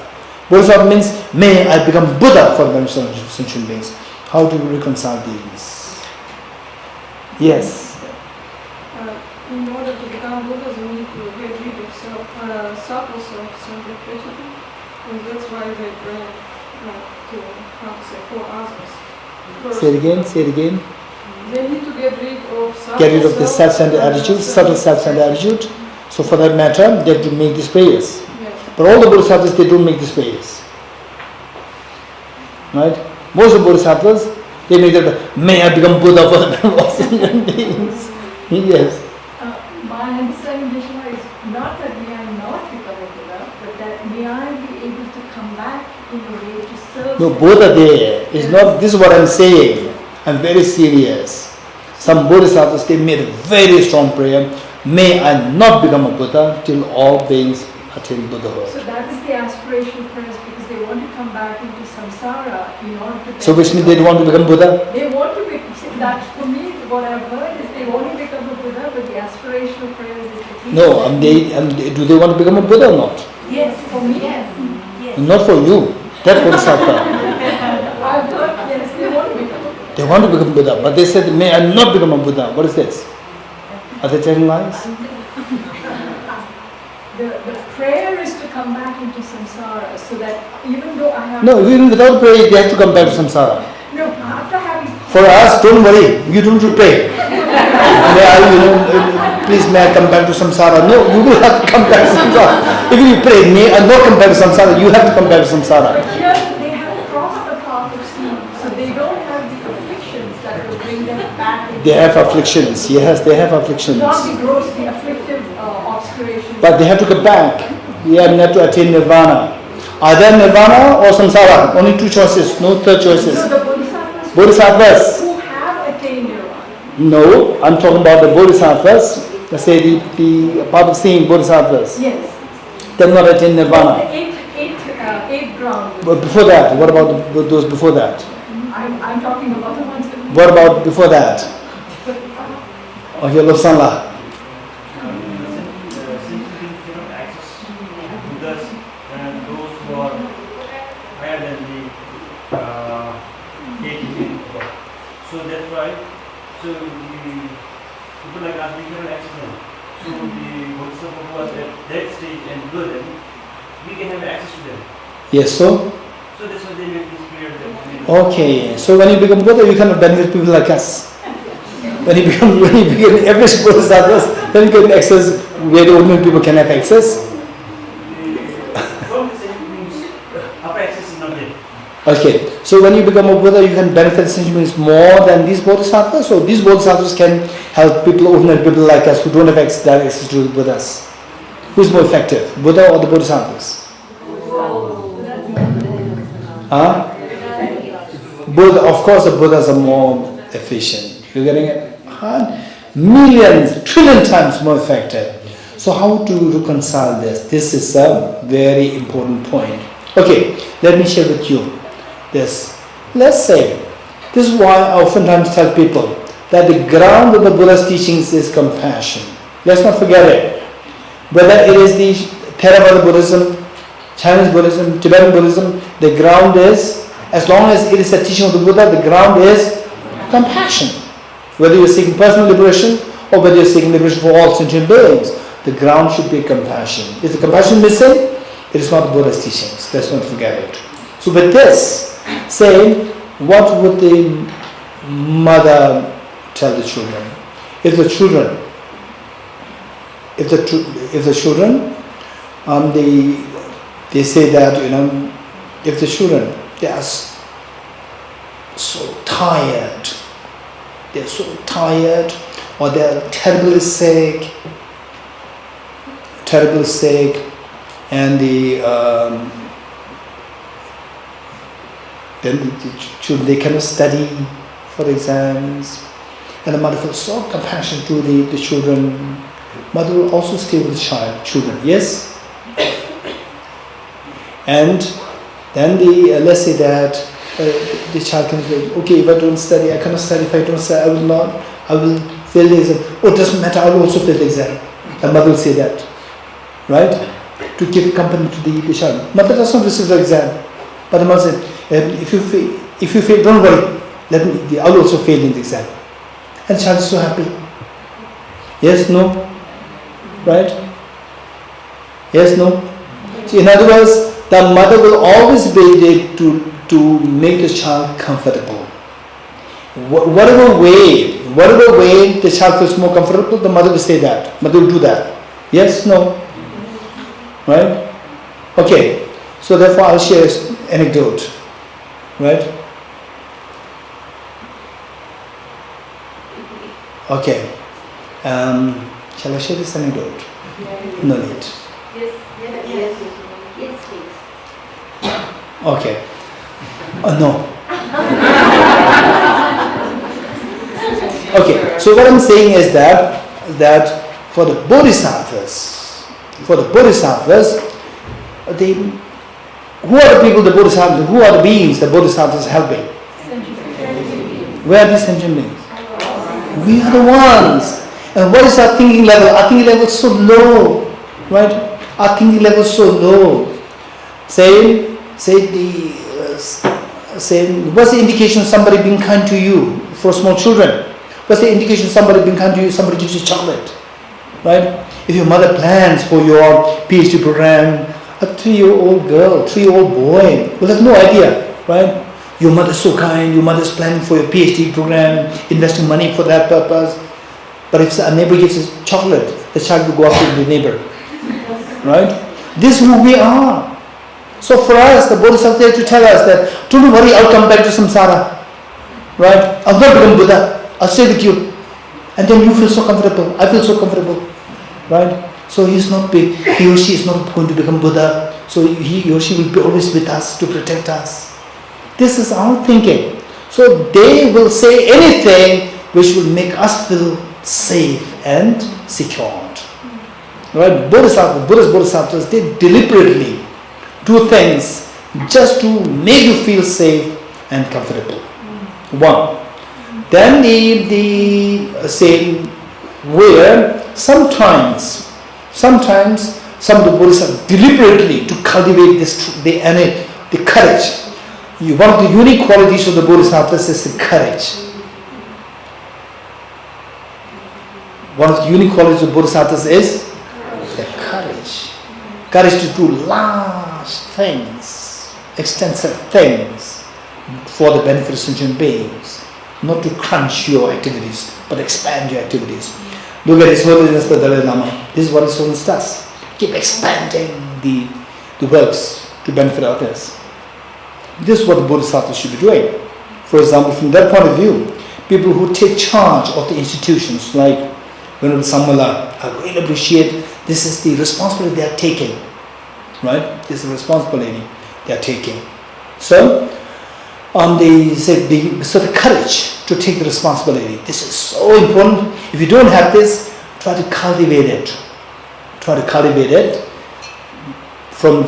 Bodhisattva means may I become Buddha for the sentient beings. How do we reconcile these? Yes. In order to become Buddhas, we need to get rid of cycles of self-repetition, and that's why they pray for others. First, Say it again. They need to get rid of Get rid of the self-centered attitude, subtle self-centered attitude. So for that matter, they have to make these prayers. Yes. But all the Bodhisattvas, they don't make these prayers. Right? Most of the Bodhisattvas, they make that, may I become Buddha for the benefit of sentient beings. Yes. My understanding, Vishnu, is not that may I not become a Buddha, but that may I be able to come back in a way to serve. No, both are there. It's not, this is what I'm saying. I'm very serious. Some Bodhisattvas, they made a very strong prayer, may I not become a Buddha till all beings attain Buddhahood. So that is the aspirational prayers because they want to come back into samsara in order to. So which means they don't want to become Buddha? They want to become. That for me, what I've heard is they want to become a Buddha, but the aspirational prayers is the. No, do they want to become a Buddha or not? Yes, for me, yes. Yes. Not for you. That's Bodhisattva. I've heard, yes, they want to become a Buddha. They want to become Buddha, but they said, may I not become a Buddha. What is this? Are they telling lies? The prayer is to come back into samsara so that even though I have. No, even without praying, they have to come back to samsara. No, after having. For us, don't worry, you don't have to pray. Please may I come back to samsara. No, you will have to come back to samsara. If you pray, may I not come back to samsara, you have to come back to samsara. But here they have crossed the path of sin, so they don't have the afflictions that will bring them back. They have afflictions, yes, they have afflictions. Not the gross, the afflictive obscurations. But they have to come back. They have to attain nirvana. Either nirvana or samsara. Only two choices, no third choices. So the Bodhisattvas who have attained nirvana. No, I'm talking about the Bodhisattvas. Let's say the part of seeing Bodhisattvas. Yes. They have not attained nirvana. Eight ground. But before that, what about those before that? I'm talking about the ones that. What about before that? Oh, here, Losanla. higher than the 8 million God. So that's why, so the people like us, we cannot access them. So the Bodhisattva who was at that stage and below them, we can have access to them. Yes, so? So that's why they make this clear that. Okay, so when you become Buddha, you cannot benefit people like us. When you become average Bodhisattvas, then you can access where the ordinary people can have access. Upper access is not there. Okay, so when you become a Buddha, you can benefit sentient beings more than these Bodhisattvas. So these Bodhisattvas can help people, ordinary people like us who don't have direct access to the Buddhas. Who's more effective, Buddha or the Bodhisattvas? Huh? Buddha, of course, the Buddhas are more efficient. You're getting it? Millions, trillion times more effective. So how to reconcile this? This is a very important point. Okay, let me share with you this. Let's say, this is why I oftentimes tell people that the ground of the Buddha's teachings is compassion. Let's not forget it. Whether it is the Theravada Buddhism, Chinese Buddhism, Tibetan Buddhism, the ground is, as long as it is the teaching of the Buddha, the ground is compassion. Whether you're seeking personal liberation or whether you're seeking liberation for all sentient beings, the ground should be compassion. Is the compassion missing? It is not the Buddha's teachings. Let's not forget it. So with this, say, what would the mother tell the children? If the children, they say that, if the children, they are so tired, or they're terribly sick, and then the children, they cannot study for exams, and the mother feels so compassionate to the children. Mother will also stay with the children, yes? And then let's say that the child can say, okay, if I don't study, I cannot study. If I don't study, I will fail the exam. Oh, it doesn't matter, I will also fail the exam. The mother will say that, right? To give company to the child. Mother does not receive the exam, but the mother said, if you fail, don't worry, I will also fail in the exam. And the child is so happy. Yes, no? Right? Yes, no? So in other words, the mother will always be there to make the child comfortable. Whatever way the child feels more comfortable, the mother will say that. Mother will do that. Yes, no? Right? Okay. So therefore I'll share an anecdote. Right? Okay. Shall I share this anecdote? No need. Yes, please. Okay. No. Okay. So what I'm saying is that for the Bodhisattvas, who are the people, the Bodhisattvas, who are the beings the Bodhisattvas helping? Where are these sentient beings? We are the ones. And what is our thinking level? Our thinking level is so low, right? Our thinking level is so low. Say, what's the indication of somebody being kind to you for small children? What's the indication of somebody being kind to you? Somebody gives you chocolate, right? If your mother plans for your PhD program, a 3-year-old girl, 3-year-old boy will have no idea, right? Your mother's so kind, your mother's planning for your PhD program, investing money for that purpose. But if a neighbor gives a chocolate, the child will go up to the neighbor, right? This is who we are. So for us, the Bodhisattva to tell us that, don't worry, I'll come back to samsara, right? I'll not become Buddha, I'll stay with you. And then you feel so comfortable, I feel so comfortable, right? So he or she is not going to become Buddha, so he or she will be always with us to protect us. This is our thinking. So they will say anything which will make us feel safe and secured. Right? Buddhist Bodhisattvas, they deliberately do things just to make you feel safe and comfortable. One. Then the same where sometimes some of the Bodhisattvas deliberately to cultivate the courage. One of the unique qualities of the Bodhisattvas is the courage. One of the unique qualities of Bodhisattvas is the courage. Courage to do large things, extensive things for the benefit of sentient beings. Not to crunch your activities, but expand your activities. Look at His Holiness the Dalai Lama. This is what His Holiness does. Keep expanding the works to benefit others. This is what the Bodhisattvas should be doing. For example, from that point of view, people who take charge of the institutions like Venerable Samala, I really appreciate this is the responsibility they are taking. Right? This is the responsibility they are taking. So, the courage to take the responsibility. This is so important. If you don't have this, try to cultivate it. Try to cultivate it from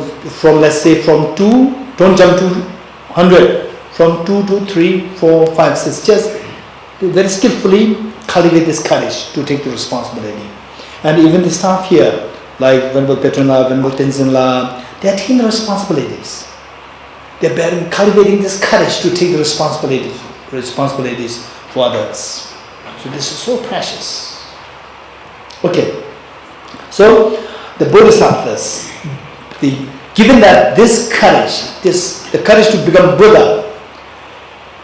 let's say from 2, don't jump to 100. From 2 to 3, 4, 5, 6. Just very skillfully cultivate this courage to take the responsibility. And even the staff here, like Venerable Petronla, Venerable Tenzin, they are taking the responsibilities. They are cultivating this courage to take the responsibilities for others. So this is so precious. Okay. So the Bodhisattvas, given that this courage, the courage to become Buddha,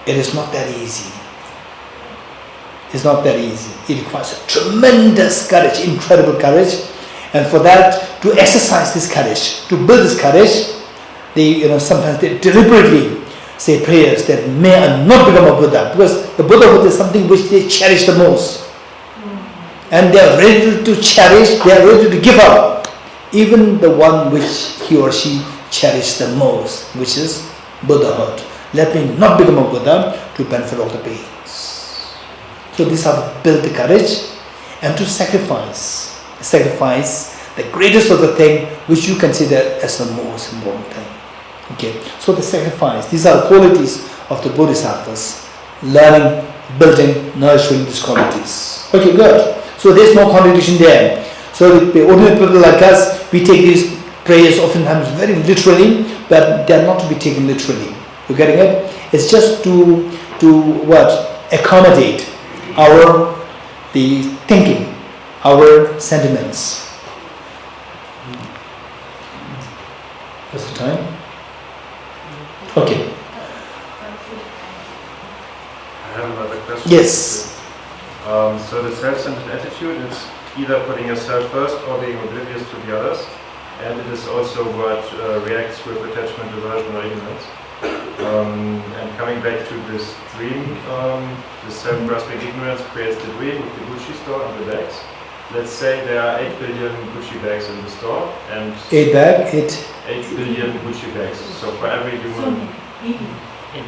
it is not that easy. It's not that easy. It requires a tremendous courage, incredible courage, and for that, to exercise this courage, to build this courage, sometimes they deliberately say prayers that may I not become a Buddha, because the Buddhahood is something which they cherish the most. And they are ready to cherish, they are ready to give up even the one which he or she cherishes the most, which is Buddhahood. Let me not become a Buddha to benefit all the beings. So these are to build the courage and to sacrifice the greatest of the thing which you consider as the most important thing. Okay, so the sacrifice, these are the qualities of the Bodhisattvas, learning, building, nurturing these qualities. Okay, good. So there's no contradiction there. So the ordinary people like us, we take these prayers oftentimes very literally, but they are not to be taken literally. You getting it? It's just to accommodate the thinking, our sentiments. What's the time? Okay. I have another question. Yes. So the self-centered attitude is either putting yourself first or being oblivious to the others, and it is also what reacts with attachment, aversion, or ignorance. And coming back to this dream, the self-grasping ignorance creates the dream with the Gucci store and the bags. Let's say there are 8 billion Gucci bags in the store, and 8 billion Gucci bags. So for every human, 8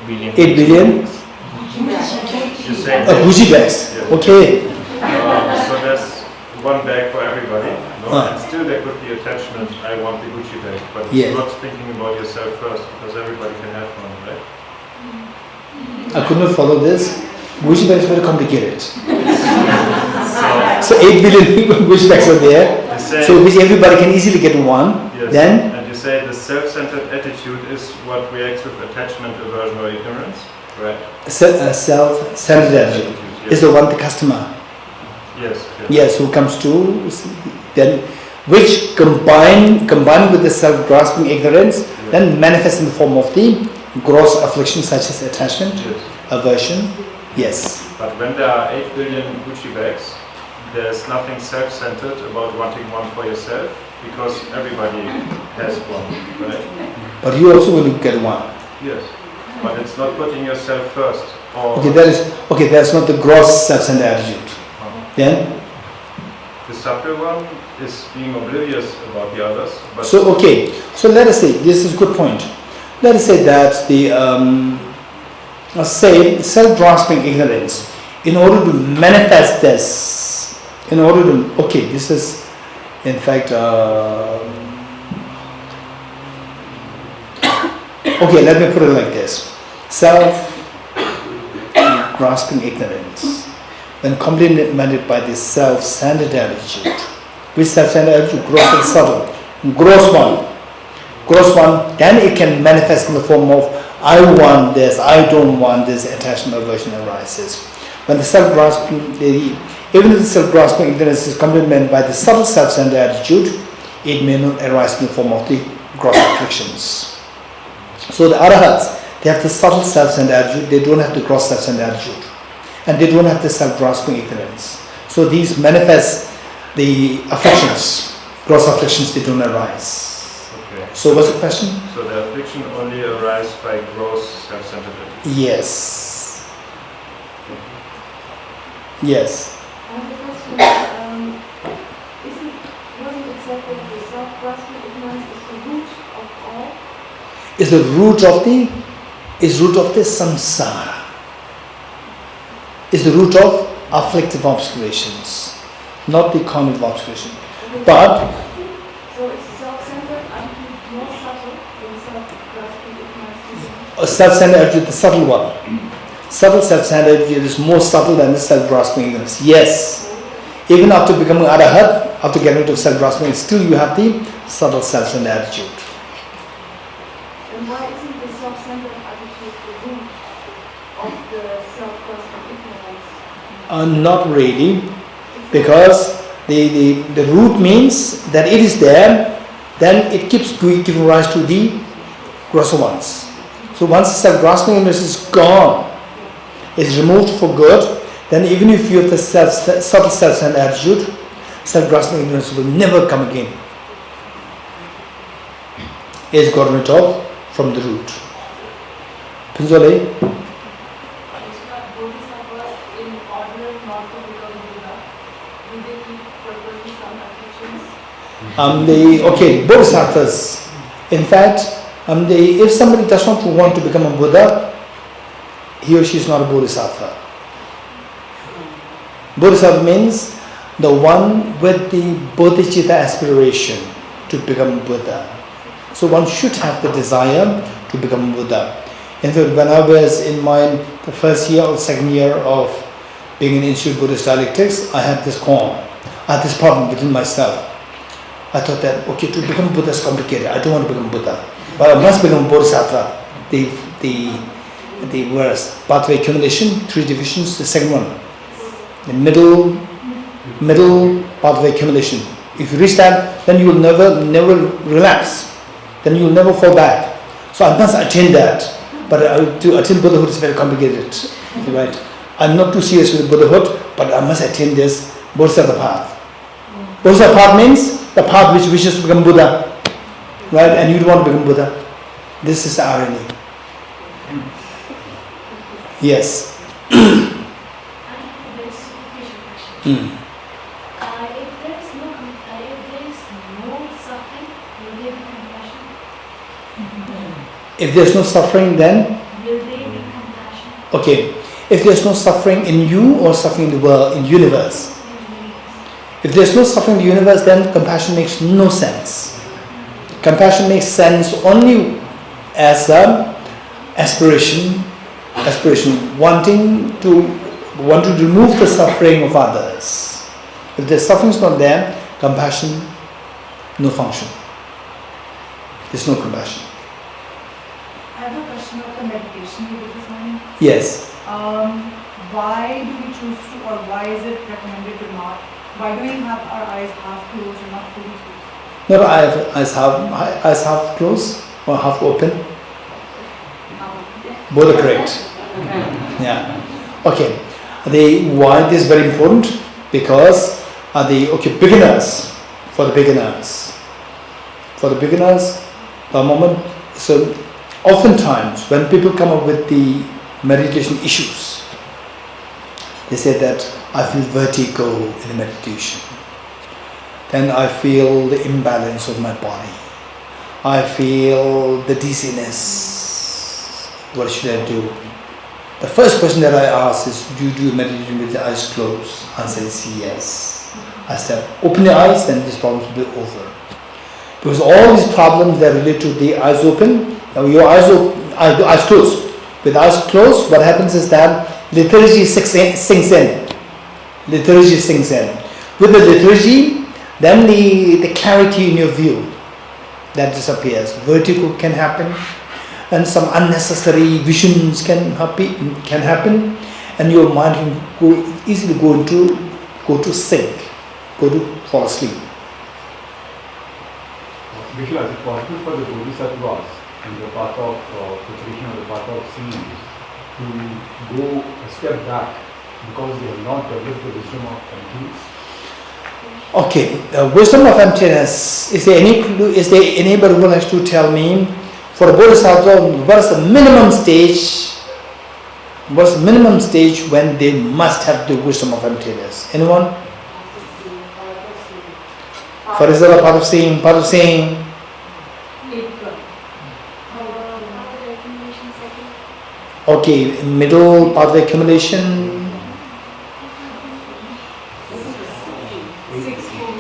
billion. 8 billion? You say Gucci bags. Yeah. Okay. So there's one bag for everybody, and still there could be attachment, I want the Gucci bag, but it's not thinking about yourself first, because everybody can have one, right? I could not follow this. Gucci bags are very complicated. So 8 billion Gucci bags are there, so which everybody can easily get one. Yes. Then? And you say the self-centered attitude is what reacts with attachment, aversion, or ignorance, right? Self-centered attitude is the one the customer. Yes. Yes, who comes to then, which combined with the self-grasping ignorance, then manifests in the form of the gross afflictions such as attachment, aversion. Yes. But when there are 8 billion Gucci bags, there's nothing self-centered about wanting one for yourself, because everybody has one, right? But you also will get one. Yes. But it's not putting yourself first. That's not the gross self-centered attitude. Then? The subtle one is being oblivious about the others. But so let us say, this is a good point. Let us say that self-grasping ignorance, in order to manifest this, this is in fact, let me put it like this. Self-grasping ignorance, when complemented by this self-centered attitude, which self-centered attitude gross and subtle, gross one, gross one, then it can manifest in the form of I want this, I don't want this, attachment aversion arises. When the self-grasping, even if the self-grasping ignorance is complemented by the subtle self-centered attitude, it may not arise in the form of the gross afflictions. So the arahats, they have the subtle self-centered attitude, they don't have the gross self-centered attitude. And they don't have the self-grasping ignorance. So these manifest the afflictions, gross afflictions, they don't arise. Okay. So what's the question? So the affliction only arises by gross self-centered attitude. Yes. Yes. And the question wasn't it said that the self-grasping ignorance is the root of all? Is the root of the samsara. Is the root of afflictive obscurations, not the cognitive obscuration. But so it's self-centered attitude more subtle than self-grasping ignorance. a self-centered attitude, the subtle one. Subtle self-centered attitude is more subtle than the self-grasping ignorance. Yes. Even after becoming arahat, after getting rid of self-grasping, still you have the subtle self-centered attitude. And why isn't the self-centered attitude the root of the self-grasping ignorance? Not really, because the root means that it is there, then it keeps giving rise to the grosser ones. So once the self-grasping ignorance is gone, is removed for good, then even if you have the subtle self-centered attitude, self-grasping ignorance will never come again. It is gotten rid of from the root. Pinzole? Bodhisattvas in order not to become Buddha, do they keep purposely some afflictions? Bodhisattvas. In fact, if somebody does not want to become a Buddha, he or she is not a Bodhisattva. Bodhisattva means the one with the Bodhicitta aspiration to become Buddha. So one should have the desire to become Buddha. In fact, when I was in the first year or second year of being in Institute of Buddhist Dialectics, I had this problem within myself. I thought that, to become Buddha is complicated. I don't want to become Buddha. But I must become Bodhisattva. The verse, pathway accumulation, 3 divisions, the second one. The middle pathway accumulation. If you reach that, then you will never relapse. Then you will never fall back. So I must attain that. But to attain Buddhahood is very complicated. Right? I'm not too serious with Buddhahood, but I must attain this Bodhisattva path. Bodhisattva path means the path which wishes to become Buddha. Right? And you don't want to become Buddha. This is the irony. Yes. I have a very superficial question. If there is no suffering, will there be compassion? If there is no suffering, then? Will there be compassion? Okay. If there is no suffering in you or suffering in the world, in the universe? If there is no suffering in the universe, then compassion makes no sense. Compassion makes sense only as an aspiration, wanting to remove the suffering of others. If the suffering is not there, compassion, no function. There's no compassion. I have a question about the meditation you did this morning. Yes. Why do we choose to, or why is it recommended to not? Why do we have our eyes half closed or not fully closed? No, I have eyes half closed or half open. Both are correct. Yeah. Okay. Why this is very important? Because beginners. For the beginners, the moment. So, oftentimes when people come up with the meditation issues, they say that I feel vertigo in the meditation. Then I feel the imbalance of my body. I feel the dizziness. What should I do? The first question that I ask is, do you do meditation with the eyes closed? Answer is yes. I said, open your eyes, then this problem will be over. Because all these problems that relate to the eyes open, your eyes closed. With eyes closed, what happens is that lethargy sinks in. Lethargy sinks in. With the lethargy, then the clarity in your view. that disappears. Vertigo can happen, and some unnecessary visions can happen, and your mind can easily go to sleep, fall asleep. Vishal, is it possible for the Bodhisattvas in the path of preparation or the path of seeing to go a step back because they have not developed the wisdom of emptiness? Okay, the wisdom of emptiness. Is there anybody who likes to tell me, for a Bodhisattva, what's the minimum stage? What's the minimum stage when they must have the wisdom of emptiness? Anyone? For example, part of seeing. Okay, middle part of accumulation.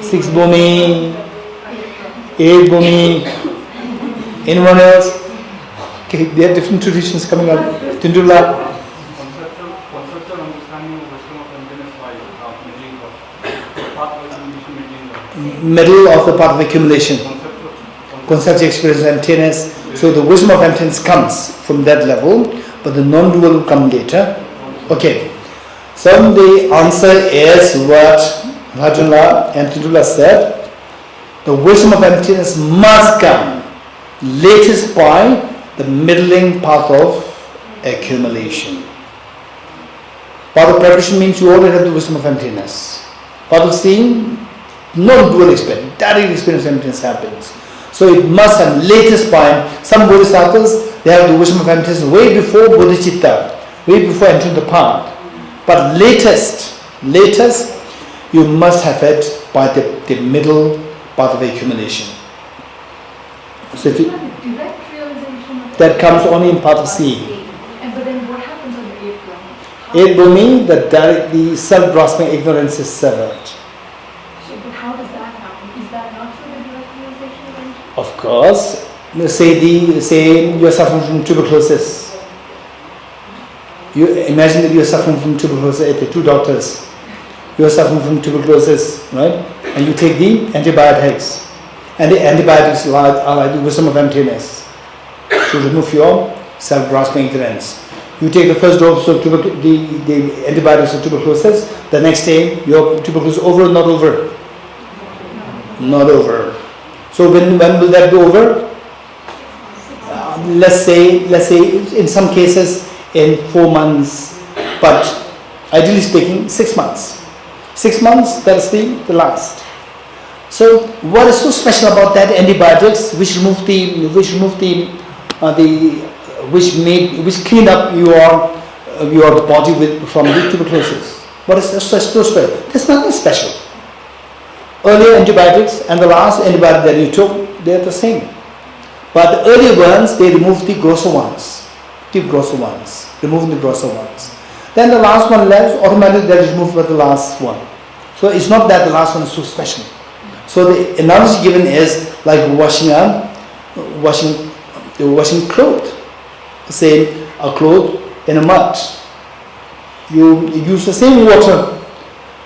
6 bhumi, 8 bhumi. Anyone else? Okay, there are different traditions coming up. Tindula. Conceptual understanding of wisdom of emptiness by path of accumulation. Middle of the part of accumulation. Conceptual experience of emptiness. So the wisdom of emptiness comes from that level, but the non-dual will come later. Okay. So the answer is what Rajula and Tindula said. The wisdom of emptiness must come latest by the middling path of accumulation. Path of preparation means you already have the wisdom of emptiness. Path of seeing, non-dual experience, direct experience of emptiness happens. So it must have latest by some bodhisattvas, they have the wisdom of emptiness way before Bodhicitta, way before entering the path. But latest, you must have it by the middle part of accumulation. So if Direct realization of that comes only in part of seeing. And but then what happens on the 8th It round? will mean that the self-grasping ignorance is severed. So, but how does that happen? Is that not through the direct realization of emptiness? Of course, say you are suffering from tuberculosis. You imagine that you are suffering from tuberculosis. 2 doctors. You are suffering from tuberculosis, right? And you take the antibiotics. And the antibiotics are like the wisdom of emptiness to remove your self-grasping ignorance. You take the first dose of the antibiotics of tuberculosis, the next day your tuberculosis is over or not over? Not over. So when will that be over? Let's say in some cases in 4 months, but ideally speaking 6 months. 6 months, that's the last. So what is so special about that antibiotics which clean up your body from the tuberculosis? What is so special? There's nothing special. Earlier antibiotics and the last antibiotic that you took, they're the same. But the earlier ones, they remove the grosser ones. Removing the grosser ones. Then the last one left, automatically that is removed by the last one. So it's not that the last one is so special. So the analogy given is like washing clothes. Say a cloth in a mud. You use the same water,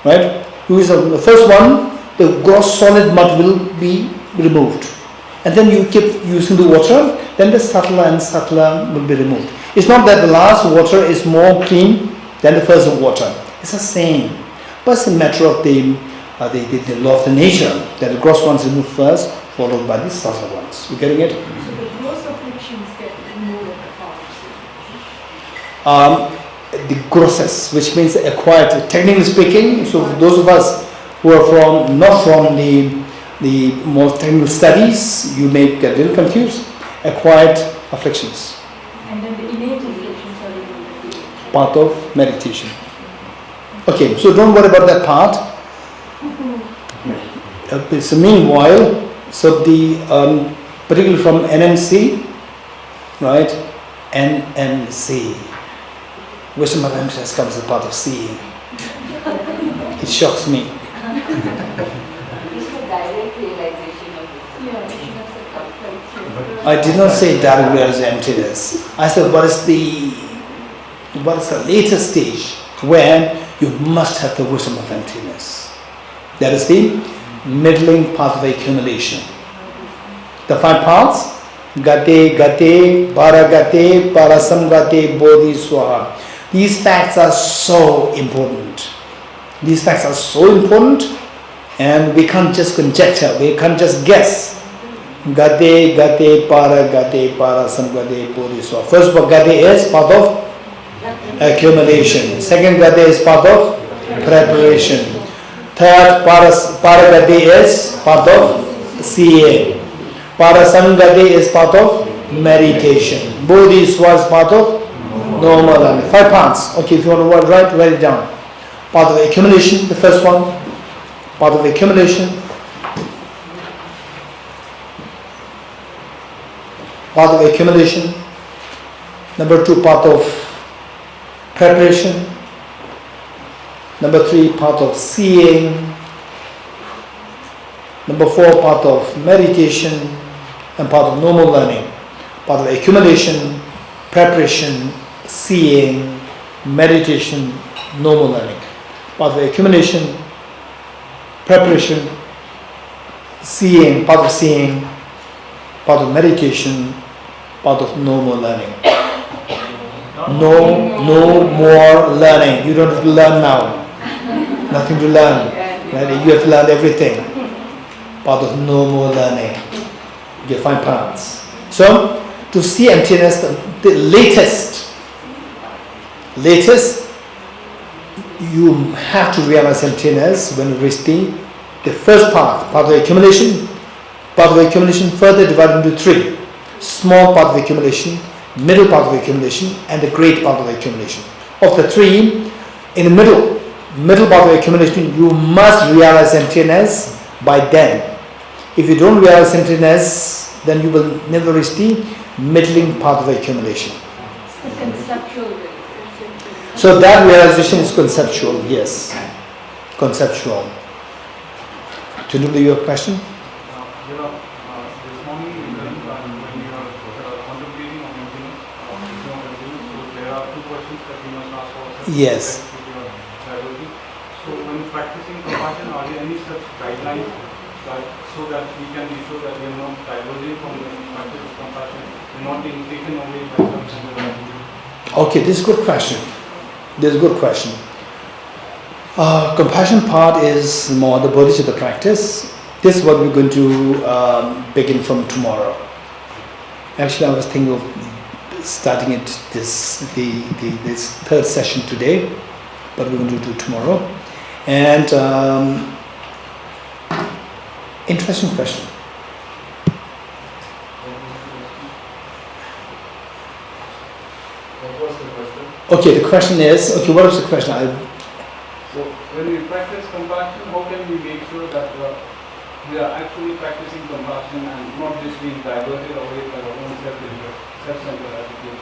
right? You use the first one, the gross solid mud will be removed. And then you keep using the water, then the subtler and subtler will be removed. It's not that the last water is more clean than the first water. It's the same. But it's a matter of the law of the nature, that the gross ones removed first, followed by the subtler ones. You getting it? So the gross afflictions get removed at the path. The grosses, which means acquired, technically speaking, so for those of us who are not from the more technical studies, you may get a little confused. Acquired afflictions. And then the innate afflictions are removed. Part of meditation. Okay, so don't worry about that part. So meanwhile, so the particularly from NMC, right? NMC. Wisdom of emptiness comes as part of seeing. It shocks me. I did not say direct realization of emptiness. I said what is the later stage where you must have the wisdom of emptiness. That is the middling path of accumulation. The 5 paths, Gate, Gate, Paragate, Parasamgate, Bodhi, Swaha. These facts are so important. These facts are so important, and we can't just conjecture, we can't just guess. Gate, Gate, Paragate, Parasamgate, Bodhi, Swaha. First Gate is part of accumulation. Second Gate is part of preparation. Third Paragate is part of seeing. Parasamgati is part of meditation. Bodhiswa is part of normal learning. 5 parts. Okay, if you want to write it down. Part of accumulation, the first one. Part of accumulation. Part of accumulation. Number 2, part of preparation. Number 3, part of seeing. Number 4, part of meditation. And part of normal learning. Part of accumulation, preparation, seeing, meditation, normal learning. Part of accumulation, preparation, seeing, part of meditation, part of normal learning. No more learning. You don't have to learn now. Nothing to learn. Right? You have to learn everything. Part of no more learning. You find parts. So, to see emptiness, the latest, you have to realize emptiness when you reach the first part of accumulation. Part of accumulation further divided into 3. Small part of accumulation, middle part of accumulation, and the great part of accumulation. Of the 3, in the middle part of accumulation, you must realize emptiness by then. If you don't realize emptiness, then you will never reach the middling part of accumulation. Conceptual. So that realization is conceptual, yes. Conceptual. To do your question? This morning we learned that when you are contemplating on emptiness, so there are 2 questions that we must ask ourselves. Yes. So when practicing compassion, are there any such guidelines so that we can be sure that we are not diverging from the practice of compassion and not being taken away by some sense of attitude? Okay, this is a good question. Compassion part is more the Bodhicitta practice. This is what we're going to begin from tomorrow. Actually, I was thinking of starting it this 3rd session today, but we're going to do tomorrow. And interesting question. What was the question? Okay, the question is, what was the question? So when we practice compassion, how can we make sure that we are actually practicing compassion and not just being diverted away by our own self-centered attitude?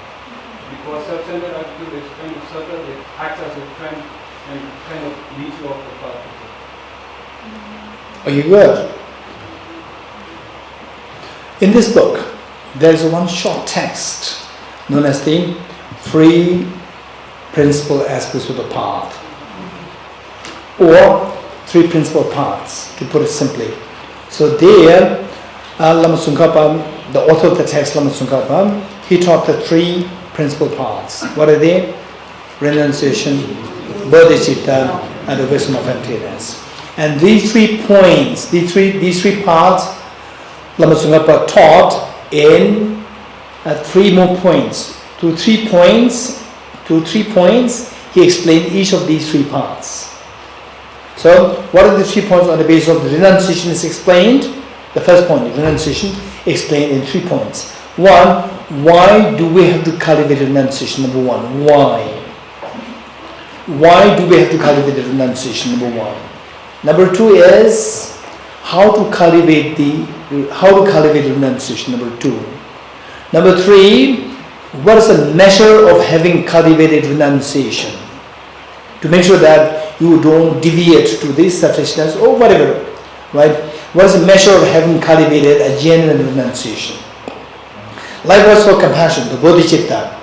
Because self-centered attitude is kind of subtle, it acts as a trend and kind of leads you off the path. Are you good? In this book, there is one short text known as the 3 principal aspects of the path, or 3 principal paths, to put it simply. So there, Lama Tsongkhapa, the author of the text, Lama Tsongkhapa, he taught the 3 principal paths. What are they? Renunciation, Bodhicitta, and the wisdom of emptiness. And these 3 points, these three paths, Lama Tsongkhapa taught in 3 more points. To 3 points, he explained each of these 3 paths. So, what are the 3 points on the basis of the renunciation is explained? The first point, renunciation, explained in 3 points. 1, why do we have to cultivate renunciation? Number 1, why? Why do we have to cultivate renunciation? Number 1. Number 2 is how to cultivate renunciation. Number 2. Number 3, what is the measure of having cultivated renunciation? To make sure that you don't deviate to this selfishness or whatever, right? What is the measure of having cultivated a genuine renunciation? Likewise for compassion, the Bodhicitta.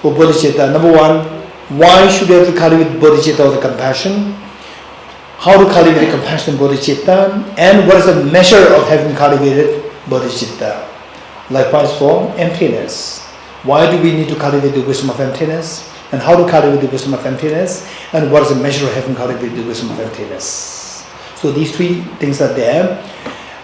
For Bodhicitta, number 1, why should you have to cultivate Bodhicitta or the compassion? How to cultivate compassion and Bodhicitta? And what is the measure of having cultivated Bodhicitta. Likewise for emptiness. Why do we need to cultivate the wisdom of emptiness? And how to cultivate the wisdom of emptiness? And what is the measure of having cultivated the wisdom of emptiness? So these three things are there.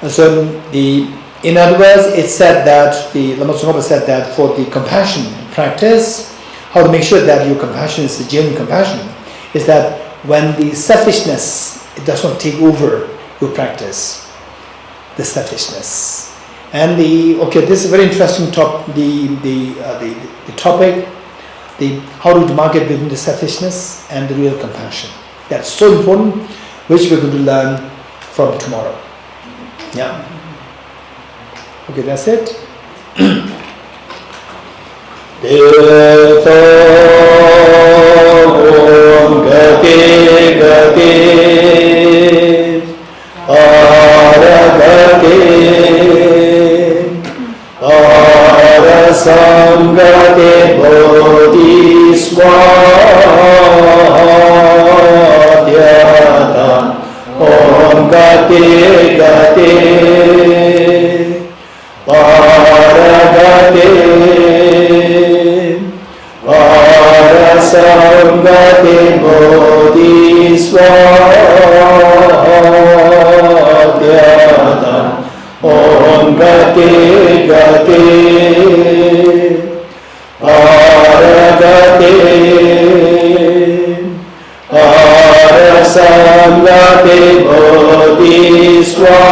And so in other words, it's said that, Lama Tsongkhapa said that for the compassion practice, how to make sure that your compassion is the genuine compassion, is that when the selfishness, it does not take over your practice, the selfishness. And this is a very interesting topic, the topic, how to demarcate between the selfishness and the real compassion. That's so important, which we're going to learn from tomorrow. Yeah. Okay, that's it. Sangate bodhi swadhyata om gate gate paragate parasangate bodhi swadhyata om gate gate paragate parasangate bodhi swadhyata